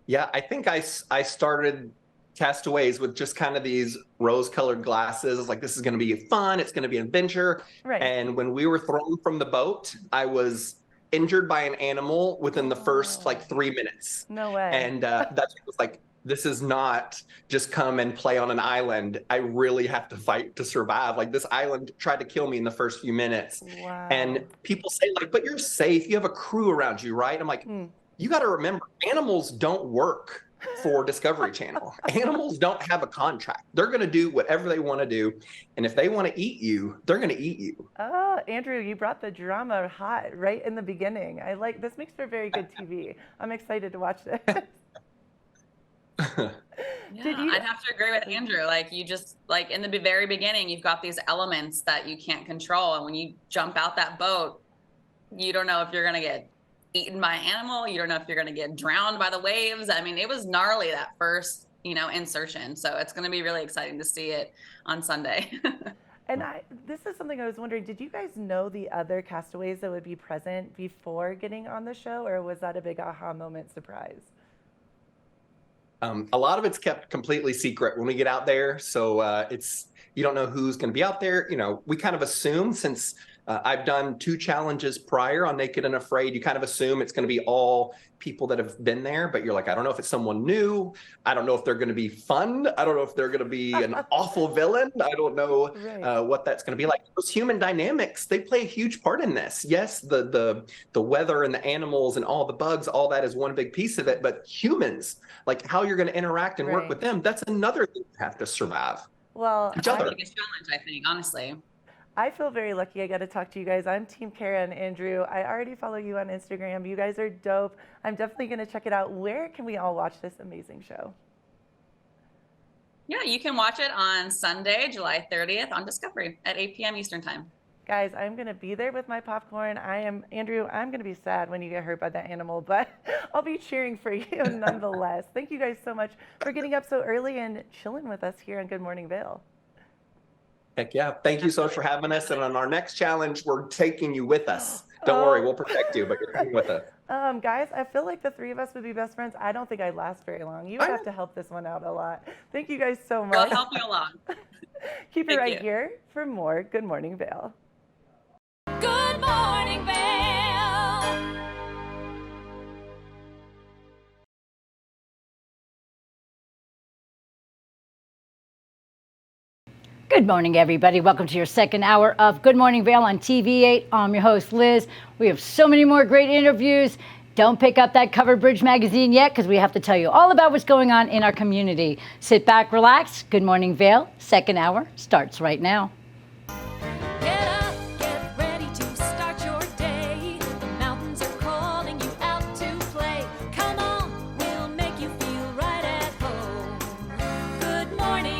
Yeah, I think I started Castaways with just kind of these rose-colored glasses. Like, this is going to be fun. It's going to be an adventure. Right. And when we were thrown from the boat, I was injured by an animal within the first like 3 minutes. No way. And that's was like, this is not just come and play on an island. I really have to fight to survive. Like, this island tried to kill me in the first few minutes. Wow. And people say like, but you're safe. You have a crew around you, right? I'm like, you got to remember, animals don't work for Discovery Channel. Animals don't have a contract. They're going to do whatever they want to do. And if they want to eat you, they're going to eat you. Oh, Andrew, you brought the drama hot right in the beginning. I like this. Makes for very good TV. I'm excited to watch this. I'd have to agree with Andrew. Like, you just, like, in the very beginning, you've got these elements that you can't control. And when you jump out that boat, you don't know if you're going to get eaten by an animal. You don't know if you're going to get drowned by the waves. I mean, it was gnarly, that first, insertion. So it's going to be really exciting to see it on Sunday. And this is something I was wondering, did you guys know the other castaways that would be present before getting on the show, or was that a big aha moment surprise? A lot of it's kept completely secret when we get out there. So you don't know who's going to be out there. We kind of assume, since I've done 2 challenges prior on Naked and Afraid, you kind of assume it's going to be all people that have been there, but you're like, I don't know if it's someone new. I don't know if they're going to be fun. I don't know if they're going to be an awful villain. I don't know what that's going to be like. Those human dynamics, they play a huge part in this. Yes, the weather and the animals and all the bugs, all that is one big piece of it, but humans, like how you're going to interact and work with them, that's another thing you have to survive. Well, that's the biggest challenge, I think, honestly. I feel very lucky I got to talk to you guys. I'm Team Kara and Andrew. I already follow you on Instagram. You guys are dope. I'm definitely going to check it out. Where can we all watch this amazing show? Yeah, you can watch it on Sunday, July 30th on Discovery at 8 p.m. Eastern Time. Guys, I'm going to be there with my popcorn. Andrew, I'm going to be sad when you get hurt by that animal, but I'll be cheering for you nonetheless. Thank you guys so much for getting up so early and chilling with us here on Good Morning Vail. Heck yeah. Thank you so much for having us. And on our next challenge, we're taking you with us. Don't worry, we'll protect you, but you're coming with us. Guys, I feel like the 3 of us would be best friends. I don't think I'd last very long. You would have to help this one out a lot. Thank you guys so much. I'll help you along. Keep it right here for more Good Morning Vail. Good morning, Vail. Good morning, everybody. Welcome to your second hour of Good Morning Vail on TV8. I'm your host, Liz. We have so many more great interviews. Don't pick up that Covered Bridge magazine yet, because we have to tell you all about what's going on in our community. Sit back, relax. Good Morning Vail, second hour starts right now. Get up, get ready to start your day. The mountains are calling you out to play. Come on, we'll make you feel right at home. Good morning.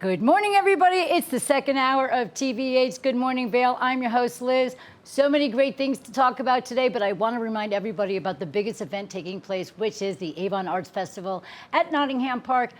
Good morning, everybody. It's the second hour of TV8's Good Morning Vail. I'm your host, Liz. So many great things to talk about today, but I want to remind everybody about the biggest event taking place, which is the Avon Arts Festival at Nottingham Park.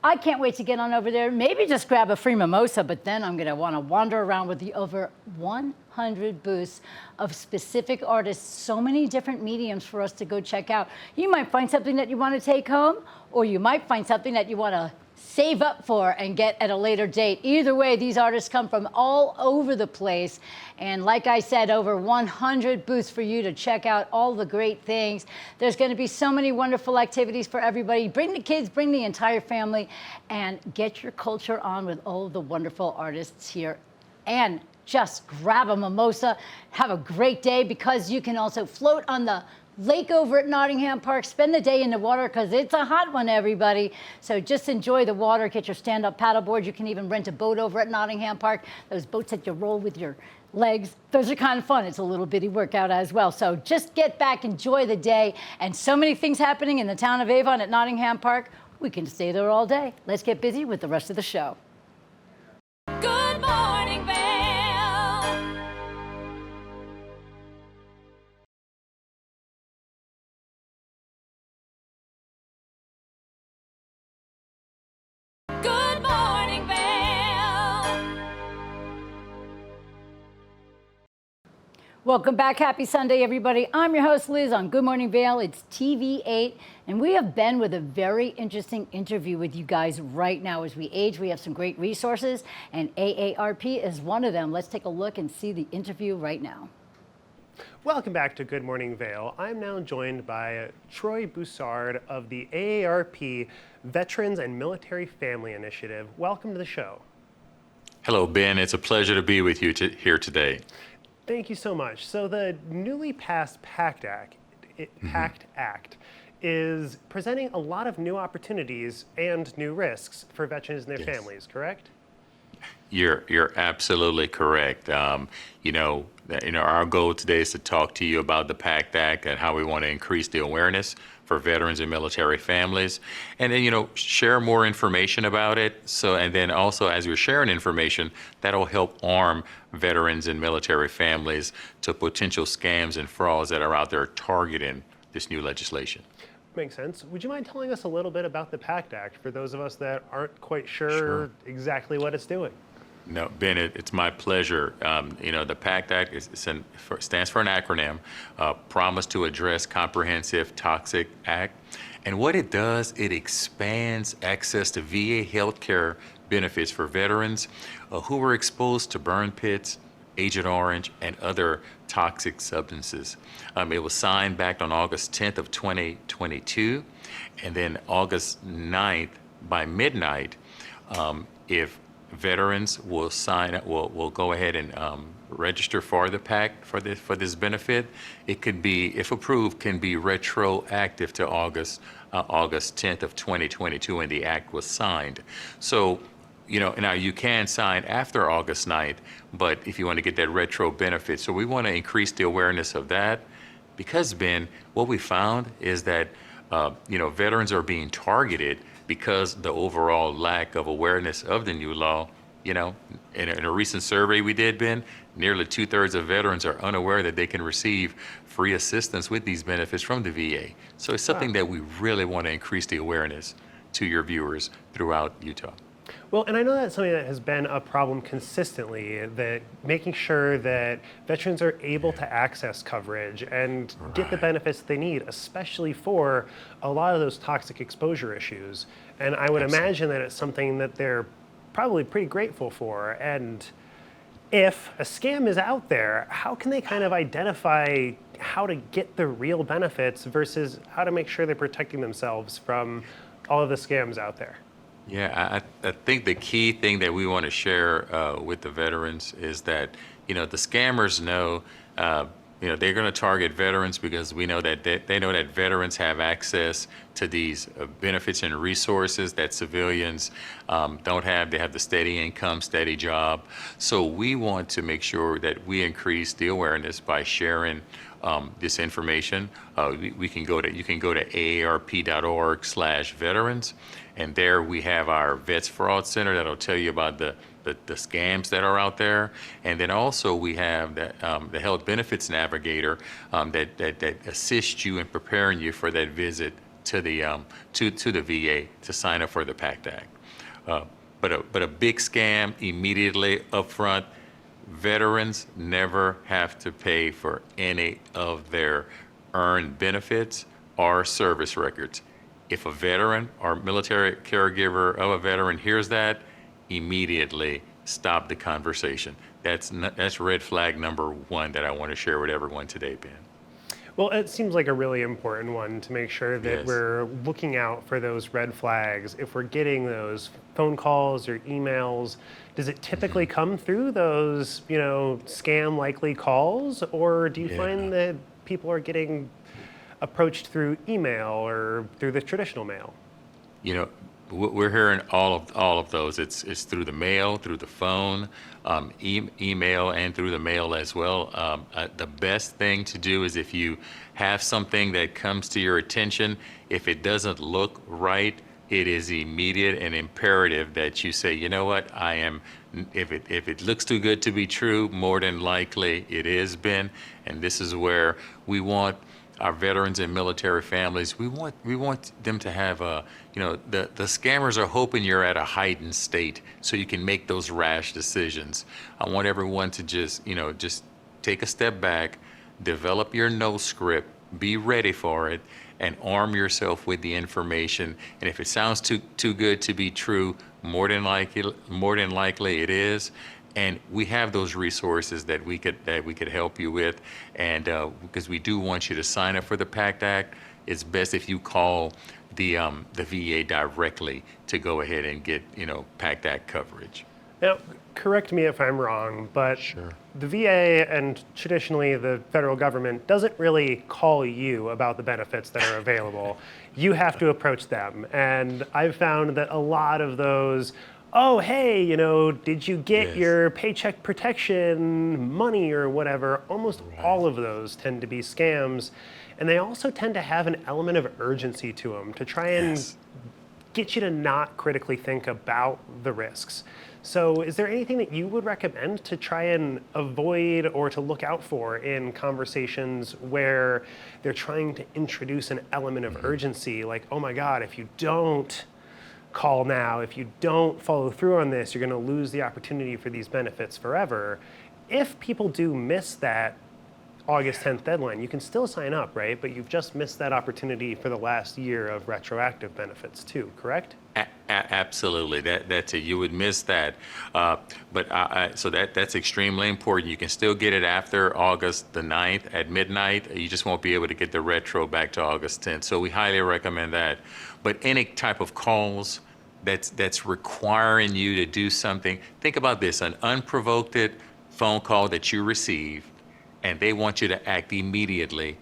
I can't wait to get on over there, maybe just grab a free mimosa, but then I'm going to want to wander around with the over 100 booths of specific artists, so many different mediums for us to go check out. You might find something that you want to take home, or you might find something that you want to save up for and get at a later date. Either way, these artists come from all over the place. And like I said, over 100 booths for you to check out all the great things. There's going to be so many wonderful activities for everybody. Bring the kids, bring the entire family, and get your culture on with all the wonderful artists here. And just grab a mimosa, have a great day, because you can also float on the lake over at Nottingham Park. Spend the day in the water because it's a hot one, everybody. So just enjoy the water. Get your stand-up paddleboard. You can even rent a boat over at Nottingham Park. Those boats that you roll with your legs, those are kind of fun. It's a little bitty workout as well. So just get back, enjoy the day. And so many things happening in the town of Avon at Nottingham Park. We can stay there all day. Let's get busy with the rest of the show. Good morning, Vail. Good morning, Vail. Welcome back. Happy Sunday, everybody. I'm your host, Liz, on Good Morning Vail. It's TV8, and we have been with a very interesting interview with you guys right now. As we age, we have some great resources, and AARP is one of them. Let's take a look and see the interview right now. Welcome back to Good Morning Vail. I'm now joined by Troy Boussard of the AARP Veterans and Military Family Initiative. Welcome to the show. Hello, Ben. It's a pleasure to be with you here today. Thank you so much. So the newly passed PACT Act is presenting a lot of new opportunities and new risks for veterans and their families, correct? You're absolutely correct. Our goal today is to talk to you about the PACT Act and how we want to increase the awareness for veterans and military families, and then share more information about it. So, and then also as we're sharing information, that'll help arm veterans and military families to potential scams and frauds that are out there targeting this new legislation. Makes sense. Would you mind telling us a little bit about the PACT Act for those of us that aren't quite sure exactly what it's doing? No, Ben, it's my pleasure. The PACT Act stands for an acronym, Promise to Address Comprehensive Toxic Act. And what it does, it expands access to VA healthcare benefits for veterans who were exposed to burn pits, Agent Orange, and other toxic substances. It was signed back on August 10th of 2022, and then August 9th by midnight, if veterans will go ahead and register for the PACT for this benefit. It could be, if approved, can be retroactive to August 10th of 2022 when the act was signed. So, now you can sign after August 9th, but if you want to get that retro benefit, so we want to increase the awareness of that, because Ben, what we found is that veterans are being targeted because the overall lack of awareness of the new law. In a recent survey we did, Ben, nearly 2/3 of veterans are unaware that they can receive free assistance with these benefits from the VA. So it's something that we really want to increase the awareness to your viewers throughout Utah. Well, and I know that's something that has been a problem consistently, that making sure that veterans are able to access coverage and get the benefits they need, especially for a lot of those toxic exposure issues. And I would imagine that it's something that they're probably pretty grateful for. And if a scam is out there, how can they kind of identify how to get the real benefits versus how to make sure they're protecting themselves from all of the scams out there? Yeah, I think the key thing that we want to share with the veterans is that, the scammers know they're going to target veterans because we know that they know that veterans have access to these benefits and resources that civilians don't have. They have the steady income, steady job. So we want to make sure that we increase the awareness by sharing this information. You can go to aarp.org/veterans, and there we have our Vets Fraud Center that'll tell you about the scams that are out there, and then also we have the Health Benefits Navigator that assists you in preparing you for that visit to the VA to sign up for the PACT Act. But a big scam immediately upfront. Veterans never have to pay for any of their earned benefits or service records. If a veteran or military caregiver of a veteran hears that, immediately stop the conversation. That's red flag number one that I want to share with everyone today, Ben. Well, it seems like a really important one to make sure that we're looking out for those red flags. If we're getting those phone calls or emails, does it typically come through those, scam likely calls, or do you find that people are getting approached through email or through the traditional mail? We're hearing all of those. It's through the mail, through the phone, email, and through the mail as well. The best thing to do is if you have something that comes to your attention, if it doesn't look right, it is immediate and imperative that you say, you know what, if it looks too good to be true, more than likely it is, Ben. And this is where we want our veterans and military families, we want them to have the scammers are hoping you're at a heightened state so you can make those rash decisions. I want everyone to just take a step back, develop your no script, be ready for it, and arm yourself with the information. And if it sounds too good to be true, more than likely it is. And we have those resources that we could help you with, and because we do want you to sign up for the PACT Act, it's best if you call the VA directly to go ahead and get PACT Act coverage. Now, correct me if I'm wrong, but the VA and traditionally the federal government doesn't really call you about the benefits that are available. You have to approach them, and I've found that a lot of those, oh, hey, did you get your paycheck protection money or whatever? Almost all of those tend to be scams. And they also tend to have an element of urgency to them to try and get you to not critically think about the risks. So is there anything that you would recommend to try and avoid or to look out for in conversations where they're trying to introduce an element of urgency, like, oh my God, if you don't call now, if you don't follow through on this, you're going to lose the opportunity for these benefits forever. If people do miss that August 10th deadline, you can still sign up, right? But you've just missed that opportunity for the last year of retroactive benefits too, correct? Absolutely, that's it. You would miss that, so that's extremely important. You can still get it after August the 9th at midnight. You just won't be able to get the retro back to August 10th. So we highly recommend that. But any type of calls that's requiring you to do something, think about this: an unprovoked phone call that you receive, and they want you to act immediately,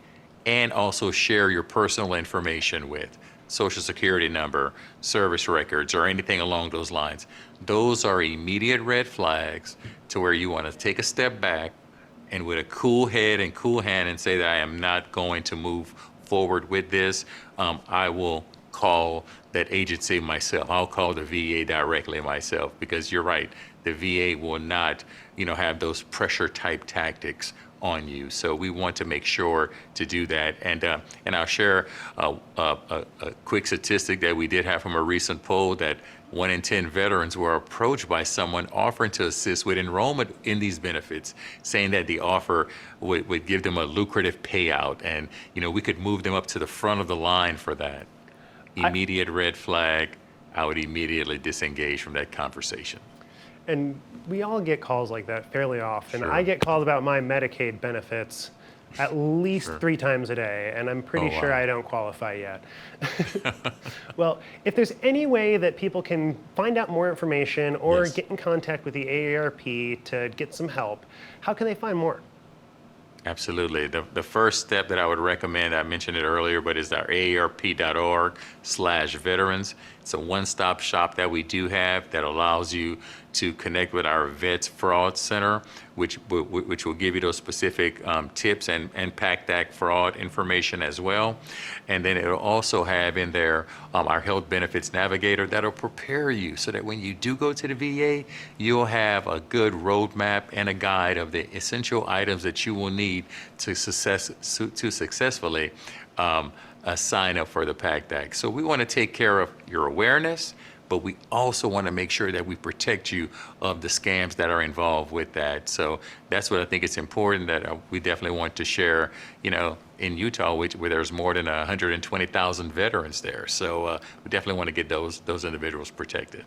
and also share your personal information with. Social Security number, service records, or anything along those lines. Those are immediate red flags to where you want to take a step back and with a cool head and cool hand and say that I am not going to move forward with this. I will call that agency myself. I'll call the VA directly myself, because you're right. The VA will not, have those pressure type tactics on you. So we want to make sure to do that. And I'll share a quick statistic that we did have from a recent poll that 1 in 10 veterans were approached by someone offering to assist with enrollment in these benefits, saying that the offer would give them a lucrative payout, and we could move them up to the front of the line for that. Immediate red flag. I would immediately disengage from that conversation. And we all get calls like that fairly often. I get called about my Medicaid benefits at least 3 times a day, and I'm pretty sure I don't qualify yet. Well, if there's any way that people can find out more information or get in contact with the AARP to get some help, how can they find more? Absolutely. The first step that I would recommend, I mentioned it earlier, but is our aarp.org/veterans. It's a one-stop shop that we do have that allows you to connect with our Vets Fraud Center, which will give you those specific tips and PACT Act fraud information as well. And then it'll also have in there our Health Benefits Navigator that'll prepare you so that when you do go to the VA, you'll have a good roadmap and a guide of the essential items that you will need to successfully sign up for the PACT Act. So we want to take care of your awareness, but we also want to make sure that we protect you of the scams that are involved with that. So that's what I think it's important that we definitely want to share, in Utah, where there's more than 120,000 veterans there. So we definitely want to get those individuals protected.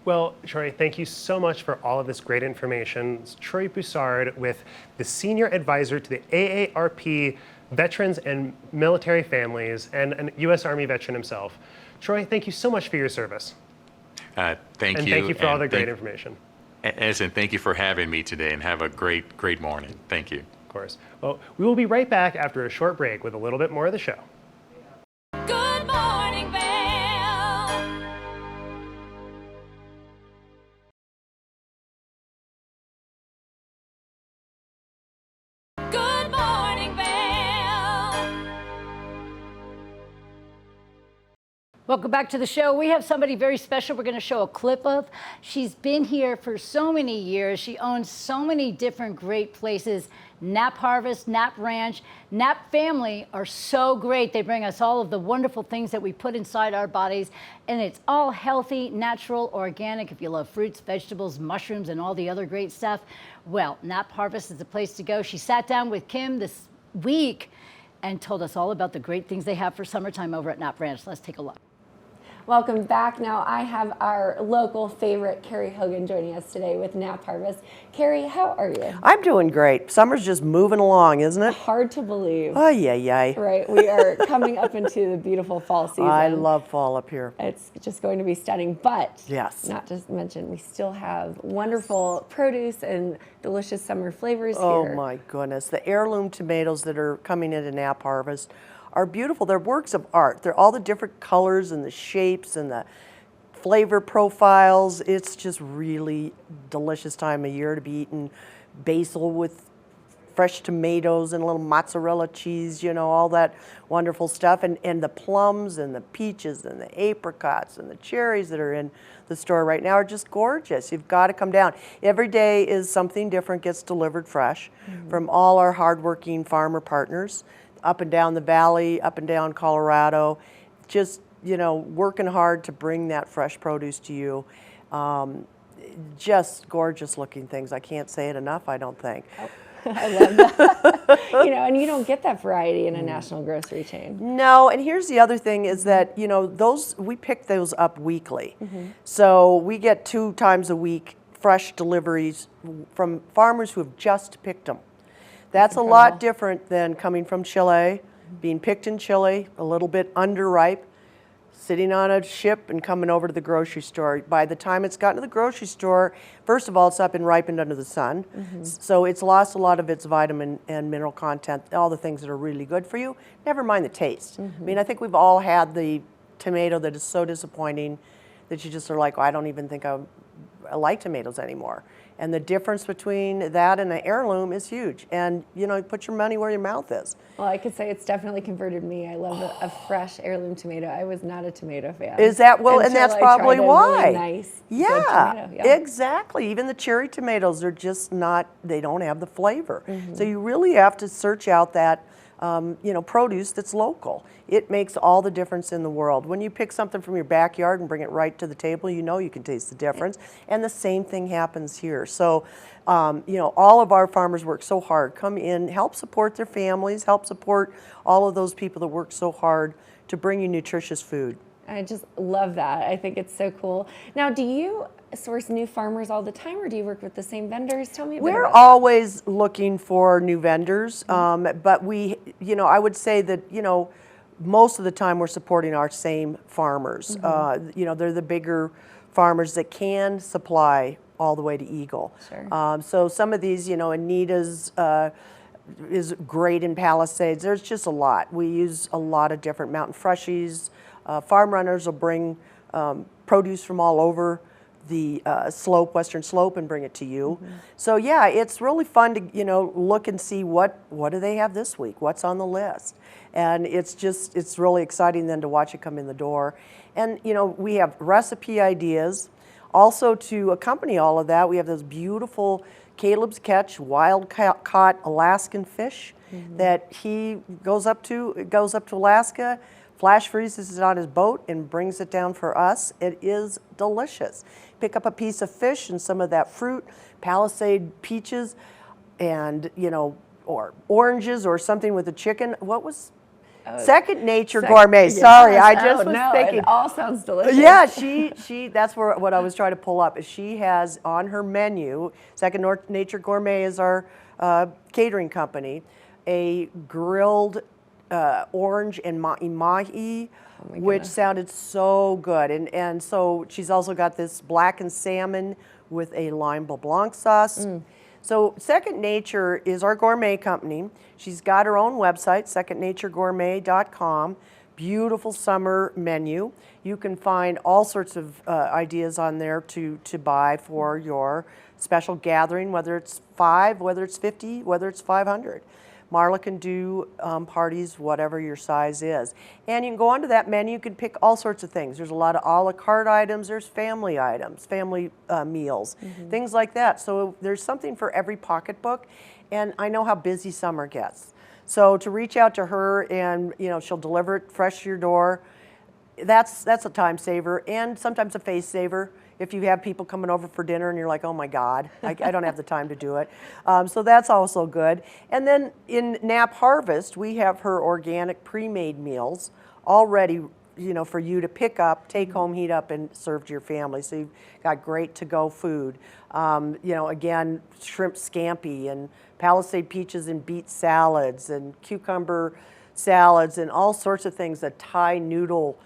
Well, Troy, thank you so much for all of this great information. It's Troy Boussard with the Senior Advisor to the AARP Veterans and Military Families and a U.S. Army veteran himself. Troy, thank you so much for your service. Thank you. And thank you for all the great information. And thank you for having me today, and have a great morning. Thank you. Of course. Well, we will be right back after a short break with a little bit more of the show. Good morning, Vail. Good morning, Vail. Welcome back to the show. We have somebody very special we're going to show a clip of. She's been here for so many years. She owns so many different great places. Nap Harvest, Nap Ranch, Nap Family are so great. They bring us all of the wonderful things that we put inside our bodies, and it's all healthy, natural, organic. If you love fruits, vegetables, mushrooms, and all the other great stuff, well, Nap Harvest is the place to go. She sat down with Kim this week and told us all about the great things they have for summertime over at Nap Ranch. Let's take a look. Welcome back. Now I have our local favorite, Carrie Hogan, joining us today with Nap Harvest. Carrie, how are you? I'm doing great. Summer's just moving along, isn't it? Hard to believe. Oh, yeah. Right, we are coming up into the beautiful fall season. I love fall up here. It's just going to be stunning, but yes, not to mention we still have wonderful produce and delicious summer flavors here. Oh my goodness. The heirloom tomatoes that are coming into Nap Harvest are beautiful. They're works of art. They're all the different colors and the shapes and the flavor profiles. It's just really delicious time of year to be eating basil with fresh tomatoes and a little mozzarella cheese, all that wonderful stuff. And the plums and the peaches and the apricots and the cherries that are in the store right now are just gorgeous. You've got to come down. Every day is something different gets delivered fresh from all our hardworking farmer partners up and down the valley, up and down Colorado, just, working hard to bring that fresh produce to you. Just gorgeous looking things. I can't say it enough, I don't think. Oh, I love that. And you don't get that variety in a national grocery chain. No, and here's the other thing is that, we pick those up weekly. So we get 2 times a week fresh deliveries from farmers who have just picked them. That's a lot different than coming from Chile, being picked in Chile, a little bit underripe, sitting on a ship and coming over to the grocery store. By the time it's gotten to the grocery store, first of all, it's not been ripened under the sun, so it's lost a lot of its vitamin and mineral content, all the things that are really good for you, never mind the taste. I mean, I think we've all had the tomato that is so disappointing that you just are like, I don't even think I like tomatoes anymore. And the difference between that and an heirloom is huge. And, put your money where your mouth is. Well, I could say it's definitely converted me. I love a fresh heirloom tomato. I was not a tomato fan. Is that, well, and that's probably why. Really nice, yeah, good tomato. Exactly. Even the cherry tomatoes are just not, they don't have the flavor. So you really have to search out that, produce that's local. It makes all the difference in the world. When you pick something from your backyard and bring it right to the table, you can taste the difference. And the same thing happens here. So, all of our farmers work so hard. Come in, help support their families, help support all of those people that work so hard to bring you nutritious food. I just love that. I think it's so cool. Now, do you source new farmers all the time, or do you work with the same vendors? Tell me a bit We're about always looking for new vendors, but we, I would say that, most of the time we're supporting our same farmers. They're the bigger farmers that can supply all the way to Eagle. Sure. So some of these, Anita's is great in Palisades. There's just a lot. We use a lot of different mountain freshies. Farm runners will bring produce from all over the western slope, and bring it to you. So yeah, it's really fun to look and see what do they have this week, what's on the list, and it's really exciting then to watch it come in the door. And we have recipe ideas. Also, to accompany all of that, we have those beautiful Caleb's Catch wild caught Alaskan fish that he goes up to Alaska, flash freezes it on his boat, and brings it down for us. It is delicious. Pick up a piece of fish and some of that fruit, Palisade peaches, and or oranges or something with a chicken. What was Second Nature Gourmet? Yes. Sorry, I just was thinking. It all sounds delicious. Yeah, she. That's what I was trying to pull up. Is she has on her menu. Second Nature Gourmet is our catering company. A grilled orange and mahi, which sounded so good. And so she's also got this blackened salmon with a lime blanc sauce. So Second Nature is our gourmet company. She's got her own website, secondnaturegourmet.com. Beautiful summer menu. You can find all sorts of ideas on there to buy for your special gathering, whether it's 5, whether it's 50, whether it's 500. Marla can do parties, whatever your size is. And you can go onto that menu, you can pick all sorts of things. There's a lot of a la carte items, there's family items, family meals, things like that. So there's something for every pocketbook. And I know how busy summer gets. So to reach out to her and she'll deliver it fresh to your door, that's a time saver and sometimes a face saver. If you have people coming over for dinner and you're like, oh my God, I don't have the time to do it. So that's also good. And then in Nap Harvest, we have her organic pre-made meals all ready, for you to pick up, take home, heat up, and serve to your family. So you've got great to-go food. Again, shrimp scampi and Palisade peaches and beet salads and cucumber salads and all sorts of things, a Thai noodle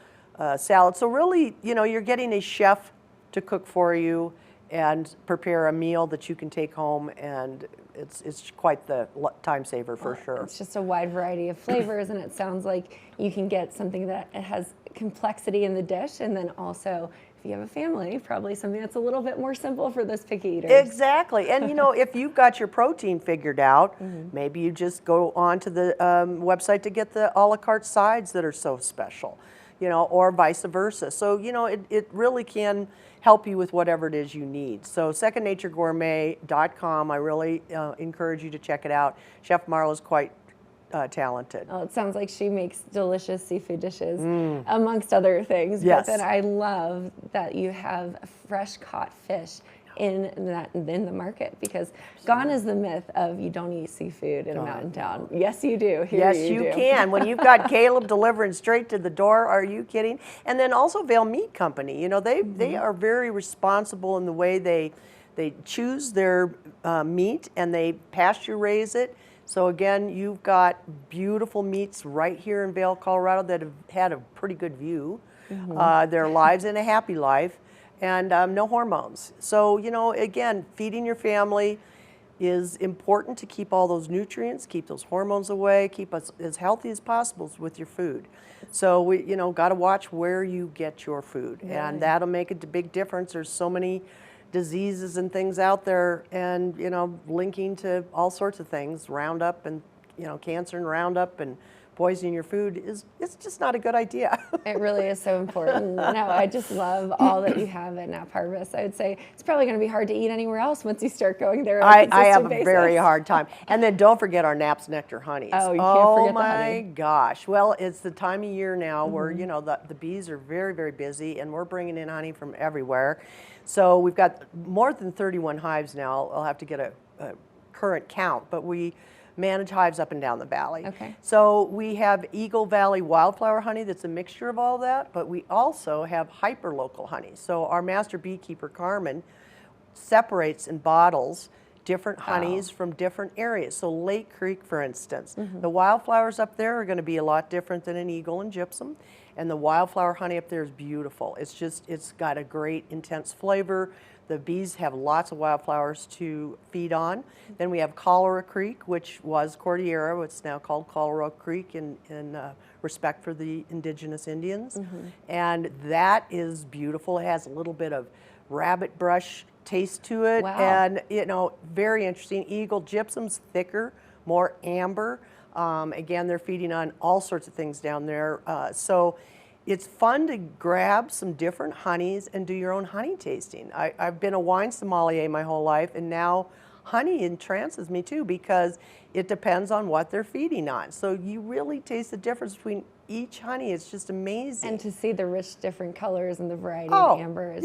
salad. So really, you're getting a chef to cook for you and prepare a meal that you can take home, and it's quite the time saver for sure. It's just a wide variety of flavors, and it sounds like you can get something that has complexity in the dish, and then also, if you have a family, probably something that's a little bit more simple for those picky eaters. Exactly, and if you've got your protein figured out, maybe you just go onto the website to get the a la carte sides that are so special, or vice versa. So, it really can help you with whatever it is you need. So secondnaturegourmet.com, I really encourage you to check it out. Chef Marla's quite talented. Oh, it sounds like she makes delicious seafood dishes, amongst other things. Yes. But then I love that you have fresh caught fish in the market, because gone is the myth of you don't eat seafood in a mountain town. Yes, you do. Here yes, you can. When you've got Caleb delivering straight to the door, are you kidding? And then also Vail Meat Company. They are very responsible in the way they choose their meat, and they pasture raise it. So again, you've got beautiful meats right here in Vail, Colorado that have had a pretty good view. Their lives in a happy life. And no hormones. So, again, feeding your family is important to keep all those nutrients, keep those hormones away, keep us as healthy as possible with your food. So we, got to watch where you get your food, and that'll make a big difference. There's so many diseases and things out there, and linking to all sorts of things, Roundup and cancer and Roundup and poisoning your food it's just not a good idea. It really is so important. No, I just love all that you have at Nap Harvest. I would say it's probably going to be hard to eat anywhere else once you start going there. I have a very hard time. And then don't forget our Nap's Nectar honeys. Oh, you can't forget the honey. Oh my gosh. Well, it's the time of year now where the bees are very, very busy, and we're bringing in honey from everywhere. So we've got more than 31 hives now. I'll have to get a current count, but we manage hives up and down the valley. Okay. So we have Eagle Valley wildflower honey that's a mixture of all that, but we also have hyperlocal honey. So our master beekeeper, Carmen, separates and bottles different honeys from different areas. So Lake Creek, for instance, the wildflowers up there are going to be a lot different than in Eagle and Gypsum. And the wildflower honey up there is beautiful. It's got a great intense flavor. The bees have lots of wildflowers to feed on. Then we have Cholera Creek, which was Cordillera. It's now called Cholera Creek in respect for the indigenous Indians. And that is beautiful. It has a little bit of rabbit brush taste to it. Wow. And, very interesting. Eagle Gypsum's thicker, more amber. Again, they're feeding on all sorts of things down there. So it's fun to grab some different honeys and do your own honey tasting. I've been a wine sommelier my whole life, and now honey entrances me too, because it depends on what they're feeding on. So you really taste the difference between each honey. It's just amazing. And to see the rich different colors and the variety of amber,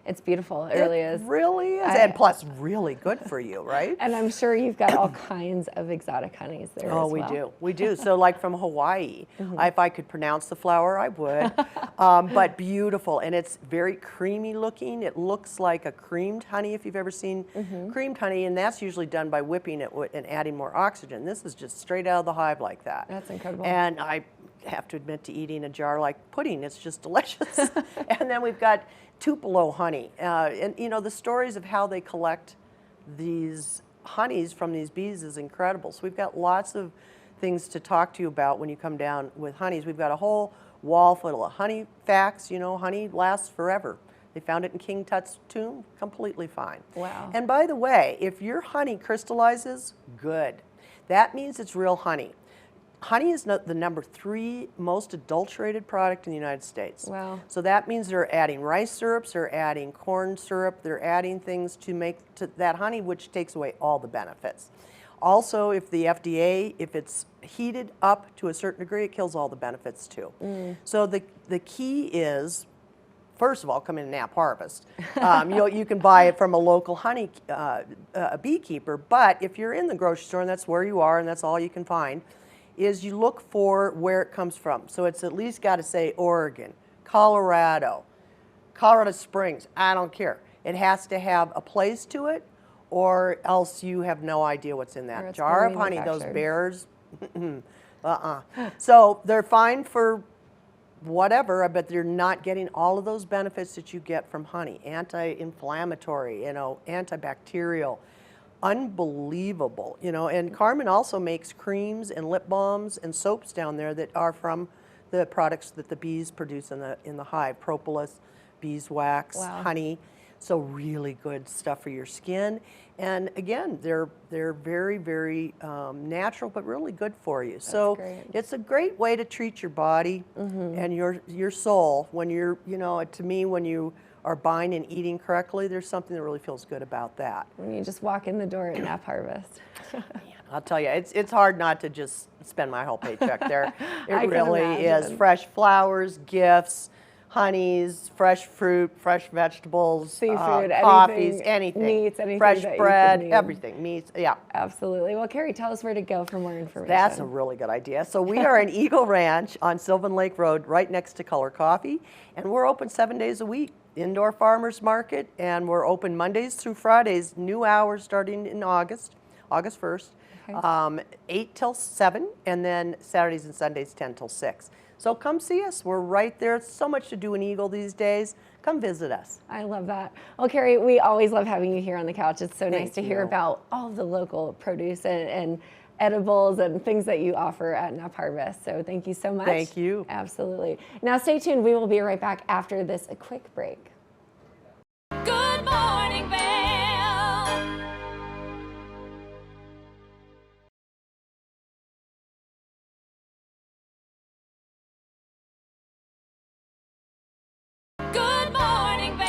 it's beautiful. It really is. It really is. And plus really good for you, right? And I'm sure you've got all kinds of exotic honeys there as well. Oh, we do. So like from Hawaii, if I could pronounce the flower, I would. But beautiful, and it's very creamy looking. It looks like a creamed honey, if you've ever seen creamed honey, and that's usually done by whipping it and adding more oxygen. This is just straight out of the hive like that. That's incredible. And I have to admit to eating a jar like pudding. It's just delicious. And then we've got Tupelo honey. And the stories of how they collect these honeys from these bees is incredible. So we've got lots of things to talk to you about when you come down with honeys. We've got a whole wall full of honey facts. Honey lasts forever. They found it in King Tut's tomb, completely fine. Wow. And by the way, if your honey crystallizes, good. That means it's real honey. Honey is the number 3 most adulterated product in the United States. Wow. So that means they're adding rice syrups, they're adding corn syrup, they're adding things to make that honey, which takes away all the benefits. Also, if the FDA, if it's heated up to a certain degree, it kills all the benefits too. So the key is, first of all, come in Nap Harvest. You can buy it from a local honey beekeeper, but if you're in the grocery store and that's where you are and that's all you can find, is you look for where it comes from. So it's at least got to say Oregon, Colorado Springs, I don't care. It has to have a place to it, or else you have no idea what's in that jar of honey. Those bears, So they're fine for whatever, but they're not getting all of those benefits that you get from honey. Anti-inflammatory, antibacterial. Unbelievable, and Carmen also makes creams and lip balms and soaps down there that are from the products that the bees produce in the hive: propolis, beeswax, honey. So really good stuff for your skin. And again, they're very, very natural, but really good for you. So it's a great way to treat your body and your soul when you're, to me, when you are buying and eating correctly, there's something that really feels good about that. When you just walk in the door at Nap Harvest. I'll tell you, it's hard not to just spend my whole paycheck there. It really is. Fresh flowers, gifts, honeys, fresh fruit, fresh vegetables, seafood, coffees, anything. Meats, anything. Fresh that bread, you could need. everything. Meats, yeah. Absolutely. Well, Carrie, tell us where to go for more information. That's a really good idea. So we are in Eagle Ranch on Sylvan Lake Road, right next to Color Coffee, and we're open 7 days a week. Indoor farmers market, and we're open Mondays through Fridays, new hours starting in August 1st, 8 till 7, and then Saturdays and Sundays 10 till 6. So come see us. We're right there. So much to do in Eagle these days. Come visit us. I love that. Well, Carrie, we always love having you here on the couch. It's so nice to hear you. about all the local produce and edibles and things that you offer at Nap Harvest. So thank you so much. Thank you. Absolutely. Now stay tuned. We will be right back after this quick break. Good morning, Vail. Good morning, Vail.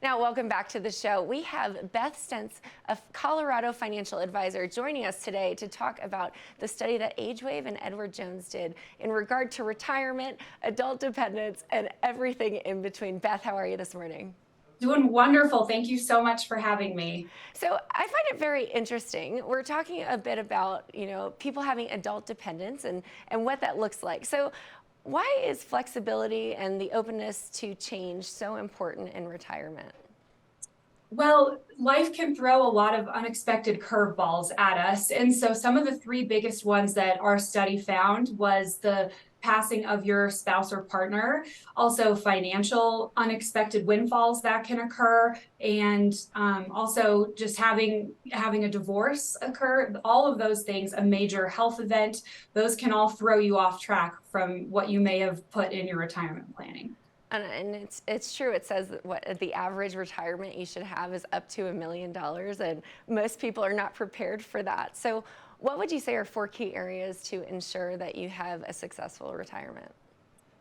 Now, welcome back to the show. We have Beth Stentz, a Colorado financial advisor, joining us today to talk about the study that AgeWave and Edward Jones did in regard to retirement, adult dependence, and everything in between. Beth, how are you this morning? Doing wonderful. Thank you so much for having me. So I find it very interesting. We're talking a bit about, people having adult dependence and what that looks like. So why is flexibility and the openness to change so important in retirement? Well, life can throw a lot of unexpected curveballs at us. And so some of the three biggest ones that our study found was the passing of your spouse or partner, also financial unexpected windfalls that can occur, and also just having a divorce occur. All of those things, a major health event, those can all throw you off track from what you may have put in your retirement planning. And it's true. It says that what the average retirement you should have is up to $1 million, and most people are not prepared for that. So what would you say are 4 key areas to ensure that you have a successful retirement?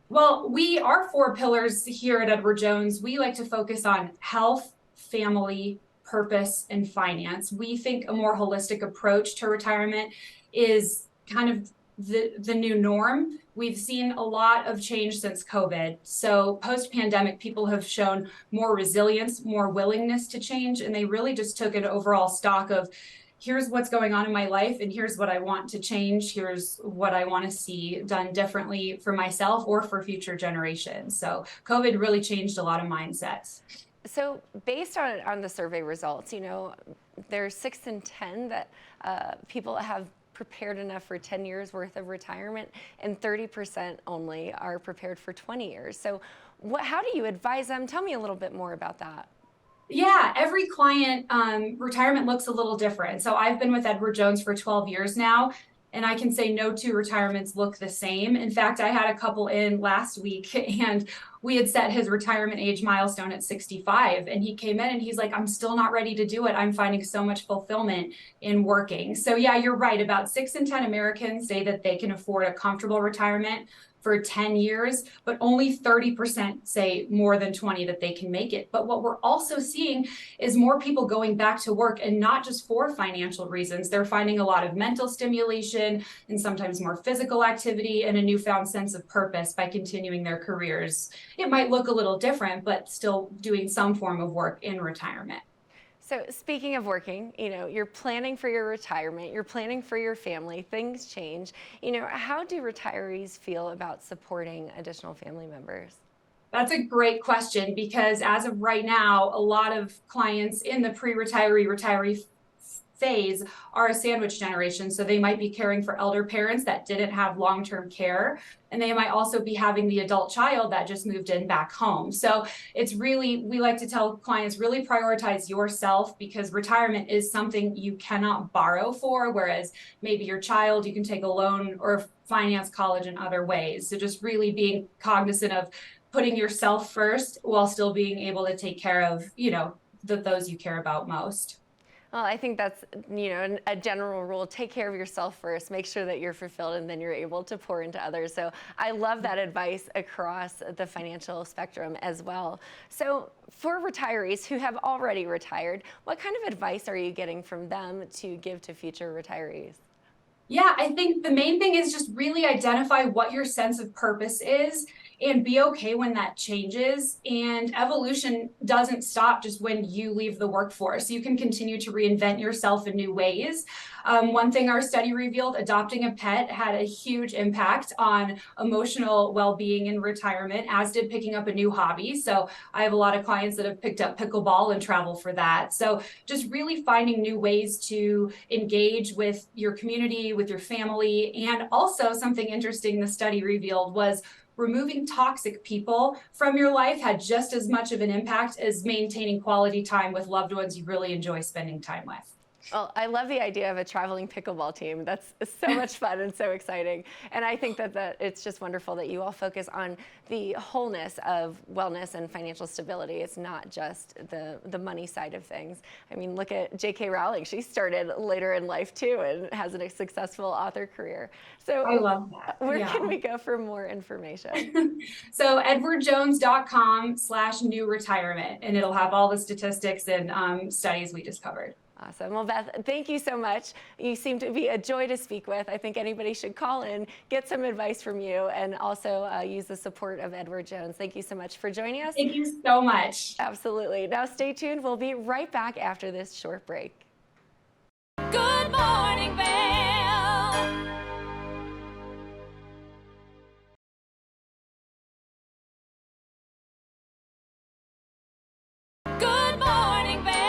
Well, our 4 pillars here at Edward Jones, we like to focus on health, family, purpose, and finance. We think a more holistic approach to retirement is kind of the new norm. We've seen a lot of change since COVID. So post-pandemic, people have shown more resilience, more willingness to change, and they really just took an overall stock of, here's what's going on in my life, and here's what I want to change. Here's what I want to see done differently for myself or for future generations. So COVID really changed a lot of mindsets. So based on the survey results, there's 6 in 10 that people have prepared enough for 10 years worth of retirement, and 30% only are prepared for 20 years. So how do you advise them? Tell me a little bit more about that. Yeah, every client retirement looks a little different. So I've been with Edward Jones for 12 years now, and I can say no 2 retirements look the same. In fact, I had a couple in last week, and we had set his retirement age milestone at 65, and he came in and he's like, I'm still not ready to do it. I'm finding so much fulfillment in working. So yeah, you're right. About 6 in 10 Americans say that they can afford a comfortable retirement for 10 years, but only 30% say more than 20 that they can make it. But what we're also seeing is more people going back to work, and not just for financial reasons. They're finding a lot of mental stimulation and sometimes more physical activity and a newfound sense of purpose by continuing their careers. It might look a little different, but still doing some form of work in retirement. So speaking of working, you're planning for your retirement, you're planning for your family, things change. How do retirees feel about supporting additional family members? That's a great question, because as of right now, a lot of clients in the retiree phase are a sandwich generation. So they might be caring for elder parents that didn't have long-term care, and they might also be having the adult child that just moved in back home. So it's really, we like to tell clients, really prioritize yourself, because retirement is something you cannot borrow for, whereas maybe your child, you can take a loan or finance college in other ways. So just really being cognizant of putting yourself first while still being able to take care of, those you care about most. Well, I think that's, a general rule. Take care of yourself first, make sure that you're fulfilled, and then you're able to pour into others. So I love that advice across the financial spectrum as well. So for retirees who have already retired, what kind of advice are you getting from them to give to future retirees? Yeah, I think the main thing is just really identify what your sense of purpose is and be okay when that changes. And evolution doesn't stop just when you leave the workforce. You can continue to reinvent yourself in new ways. One thing our study revealed, adopting a pet had a huge impact on emotional well-being in retirement, as did picking up a new hobby. So I have a lot of clients that have picked up pickleball and travel for that. So just really finding new ways to engage with your community, with your family. And also something interesting the study revealed was removing toxic people from your life had just as much of an impact as maintaining quality time with loved ones you really enjoy spending time with. Well, I love the idea of a traveling pickleball team. That's so much fun and so exciting. And I think that it's just wonderful that you all focus on the wholeness of wellness and financial stability. It's not just the money side of things. I mean, look at J.K. Rowling. She started later in life too and has a successful author career. So I love that. Where can we go for more information? So edwardjones.com/new retirement, and it'll have all the statistics and studies we just covered. Awesome. Well, Beth, thank you so much. You seem to be a joy to speak with. I think anybody should call in, get some advice from you, and also use the support of Edward Jones. Thank you so much for joining us. Thank you so much. Absolutely. Now stay tuned. We'll be right back after this short break. Good morning, Vail. Good morning, Vail.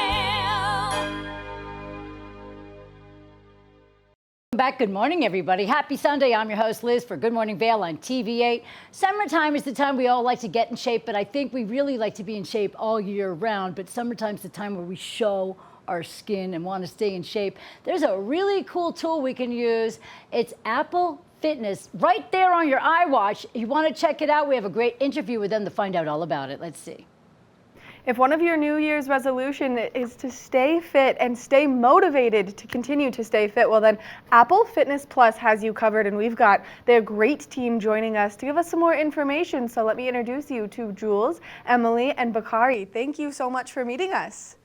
Back. Good morning, everybody. Happy Sunday. I'm your host, Liz, for Good Morning Vail on TV8. Summertime is the time we all like to get in shape, but I think we really like to be in shape all year round. But summertime's the time where we show our skin and want to stay in shape. There's a really cool tool we can use. It's Apple Fitness right there on your iWatch. You want to check it out? We have a great interview with them to find out all about it. Let's see. If one of your New Year's resolution is to stay fit and stay motivated to continue to stay fit, well then Apple Fitness Plus has you covered, and we've got their great team joining us to give us some more information. So let me introduce you to Jules, Emily, and Bakari. Thank you so much for meeting us.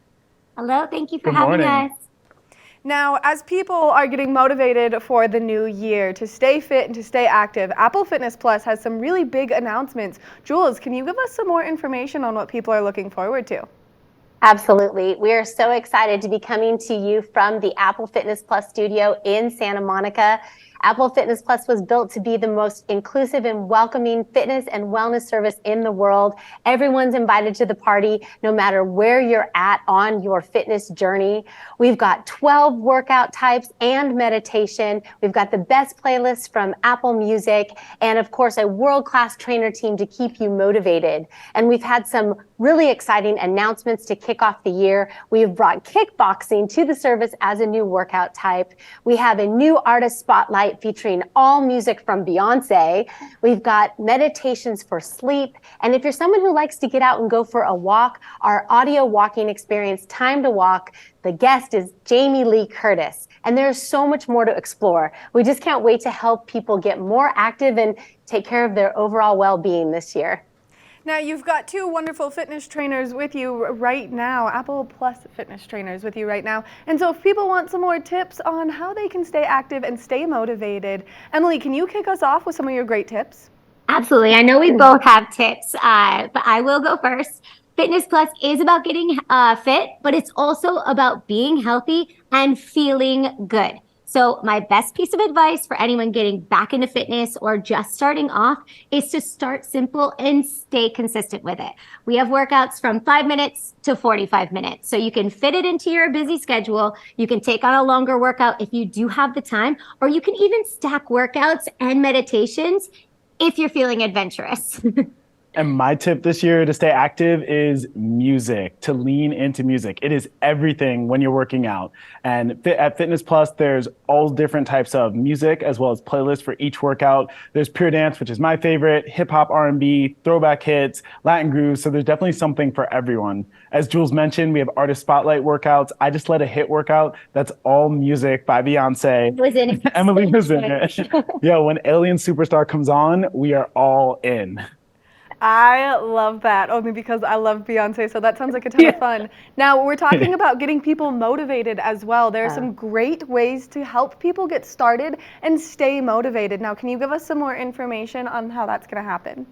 Hello, thank you for having us. Now, as people are getting motivated for the new year to stay fit and to stay active, Apple Fitness Plus has some really big announcements. Jules, can you give us some more information on what people are looking forward to? Absolutely. We are so excited to be coming to you from the Apple Fitness Plus studio in Santa Monica. Apple Fitness Plus was built to be the most inclusive and welcoming fitness and wellness service in the world. Everyone's invited to the party, no matter where you're at on your fitness journey. We've got 12 workout types and meditation. We've got the best playlists from Apple Music, and of course, a world-class trainer team to keep you motivated. And we've had some really exciting announcements to kick off the year. We've brought kickboxing to the service as a new workout type. We have a new artist spotlight featuring all music from Beyonce. We've got meditations for sleep. And if you're someone who likes to get out and go for a walk, our audio walking experience, Time to Walk, the guest is Jamie Lee Curtis. And there's so much more to explore. We just can't wait to help people get more active and take care of their overall well-being this year. Now, you've got two wonderful fitness trainers with you right now, Apple Plus fitness trainers with you right now. And so if people want some more tips on how they can stay active and stay motivated, Emily, can you kick us off with some of your great tips? Absolutely. I know we both have tips, but I will go first. Fitness Plus is about getting fit, but it's also about being healthy and feeling good. So my best piece of advice for anyone getting back into fitness or just starting off is to start simple and stay consistent with it. We have workouts from 5 minutes to 45 minutes. So you can fit it into your busy schedule. You can take on a longer workout if you do have the time, or you can even stack workouts and meditations if you're feeling adventurous. And my tip this year to stay active is music, to lean into music. It is everything when you're working out. And at Fitness Plus, there's all different types of music as well as playlists for each workout. There's pure dance, which is my favorite, hip hop, R&B, throwback hits, Latin grooves. So there's definitely something for everyone. As Jules mentioned, we have artist spotlight workouts. I just led a hit workout that's all music by Beyonce. Was in it. Emily was in it. Yeah, when Alien Superstar comes on, we are all in. I love that, only because I love Beyonce, so that sounds like a ton of fun. Now, we're talking about getting people motivated as well. There are some great ways to help people get started and stay motivated. Now, can you give us some more information on how that's going to happen?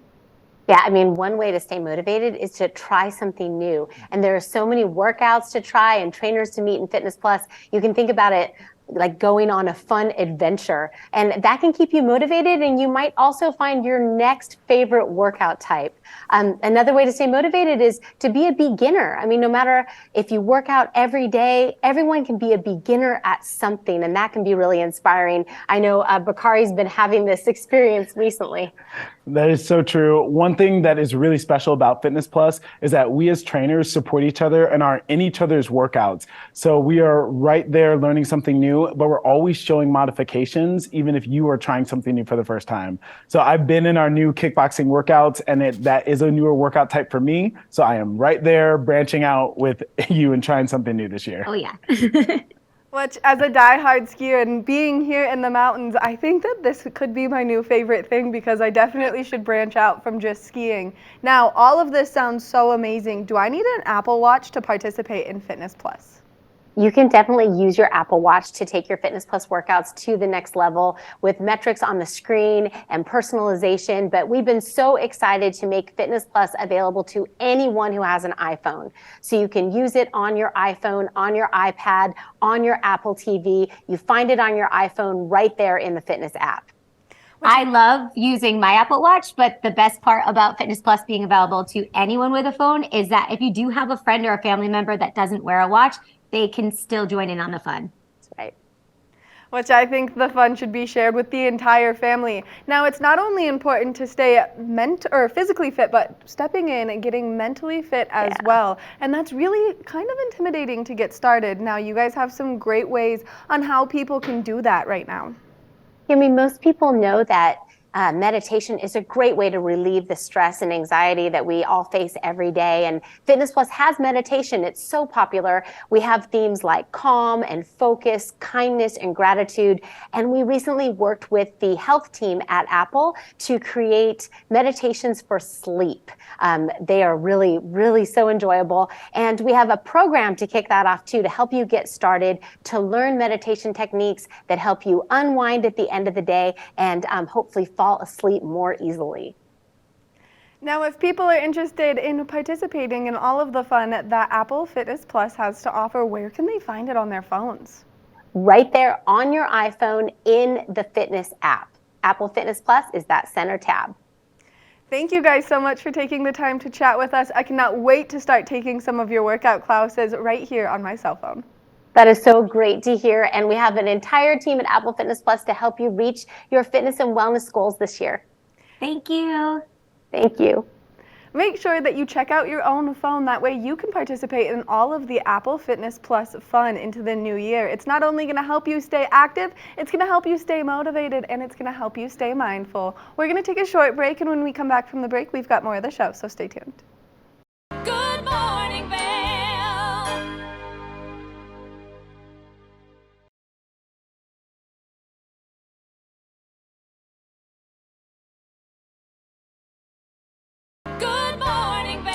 Yeah, I mean, one way to stay motivated is to try something new. And there are so many workouts to try and trainers to meet in Fitness Plus. You can think about it like going on a fun adventure, and that can keep you motivated, and you might also find your next favorite workout type. Another way to stay motivated is to be a beginner. I mean, no matter if you work out every day, everyone can be a beginner at something, and that can be really inspiring. I know Bakari's been having this experience recently. That is so true. One thing that is really special about Fitness Plus is that we as trainers support each other and are in each other's workouts. So we are right there learning something new, but we're always showing modifications, even if you are trying something new for the first time. So I've been in our new kickboxing workouts, and that is a newer workout type for me. So I am right there branching out with you and trying something new this year. Oh, yeah. Which, as a diehard skier and being here in the mountains, I think that this could be my new favorite thing because I definitely should branch out from just skiing. Now, all of this sounds so amazing. Do I need an Apple Watch to participate in Fitness Plus? You can definitely use your Apple Watch to take your Fitness Plus workouts to the next level with metrics on the screen and personalization. But we've been so excited to make Fitness Plus available to anyone who has an iPhone. So you can use it on your iPhone, on your iPad, on your Apple TV. You find it on your iPhone right there in the Fitness app. I love using my Apple Watch, but the best part about Fitness Plus being available to anyone with a phone is that if you do have a friend or a family member that doesn't wear a watch, they can still join in on the fun. That's right. Which I think the fun should be shared with the entire family. Now, it's not only important to stay physically fit, but stepping in and getting mentally fit as well. And that's really kind of intimidating to get started. Now, you guys have some great ways on how people can do that right now. I mean, most people know that meditation is a great way to relieve the stress and anxiety that we all face every day. And Fitness Plus has meditation. It's so popular. We have themes like calm and focus, kindness and gratitude. And we recently worked with the health team at Apple to create meditations for sleep. They are really, really so enjoyable. And we have a program to kick that off too, to help you get started, to learn meditation techniques that help you unwind at the end of the day and hopefully fall asleep more easily. Now, if people are interested in participating in all of the fun that Apple Fitness Plus has to offer, where can they find it on their phones? Right there on your iPhone in the Fitness app. Apple Fitness Plus is that center tab. Thank you guys so much for taking the time to chat with us. I cannot wait to start taking some of your workout classes right here on my cell phone. That is so great to hear. And we have an entire team at Apple Fitness Plus to help you reach your fitness and wellness goals this year. Thank you. Thank you. Make sure that you check out your own phone. That way you can participate in all of the Apple Fitness Plus fun into the new year. It's not only going to help you stay active, it's going to help you stay motivated, and it's going to help you stay mindful. We're going to take a short break, and when we come back from the break, we've got more of the show, so stay tuned. Good morning, Vail. Good morning, Vail.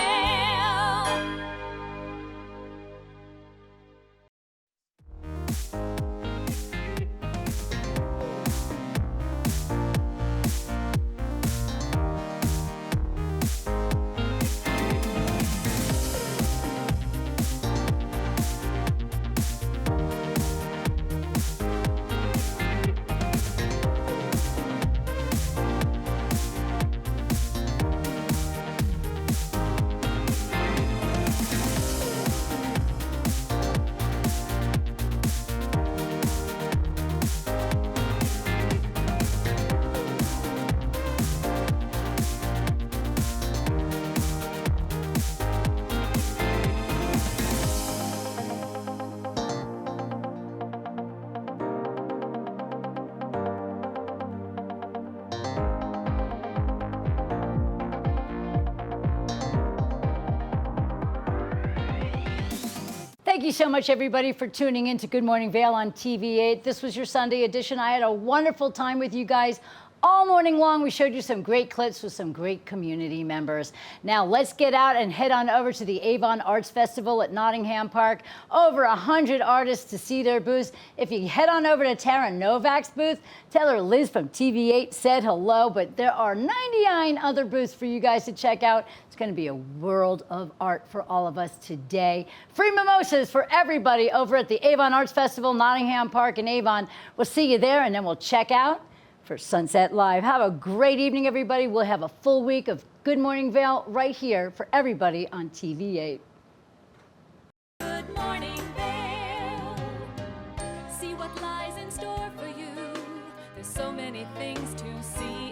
Thank you so much, everybody, for tuning in to Good Morning Vail on TV8. This was your Sunday edition. I had a wonderful time with you guys all morning long. We showed you some great clips with some great community members. Now let's get out and head on over to the Avon Arts Festival at Nottingham Park. Over 100 artists to see their booths. If you head on over to Tara Novak's booth, tell her Liz from TV8 said hello, but there are 99 other booths for you guys to check out. It's going to be a world of art for all of us today. Free mimosas for everybody over at the Avon Arts Festival, Nottingham Park in Avon. We'll see you there, and then we'll check out for Sunset Live. Have a great evening, everybody. We'll have a full week of Good Morning Vail right here for everybody on TV8. Good morning, Vail. See what lies in store for you. There's so many things to see.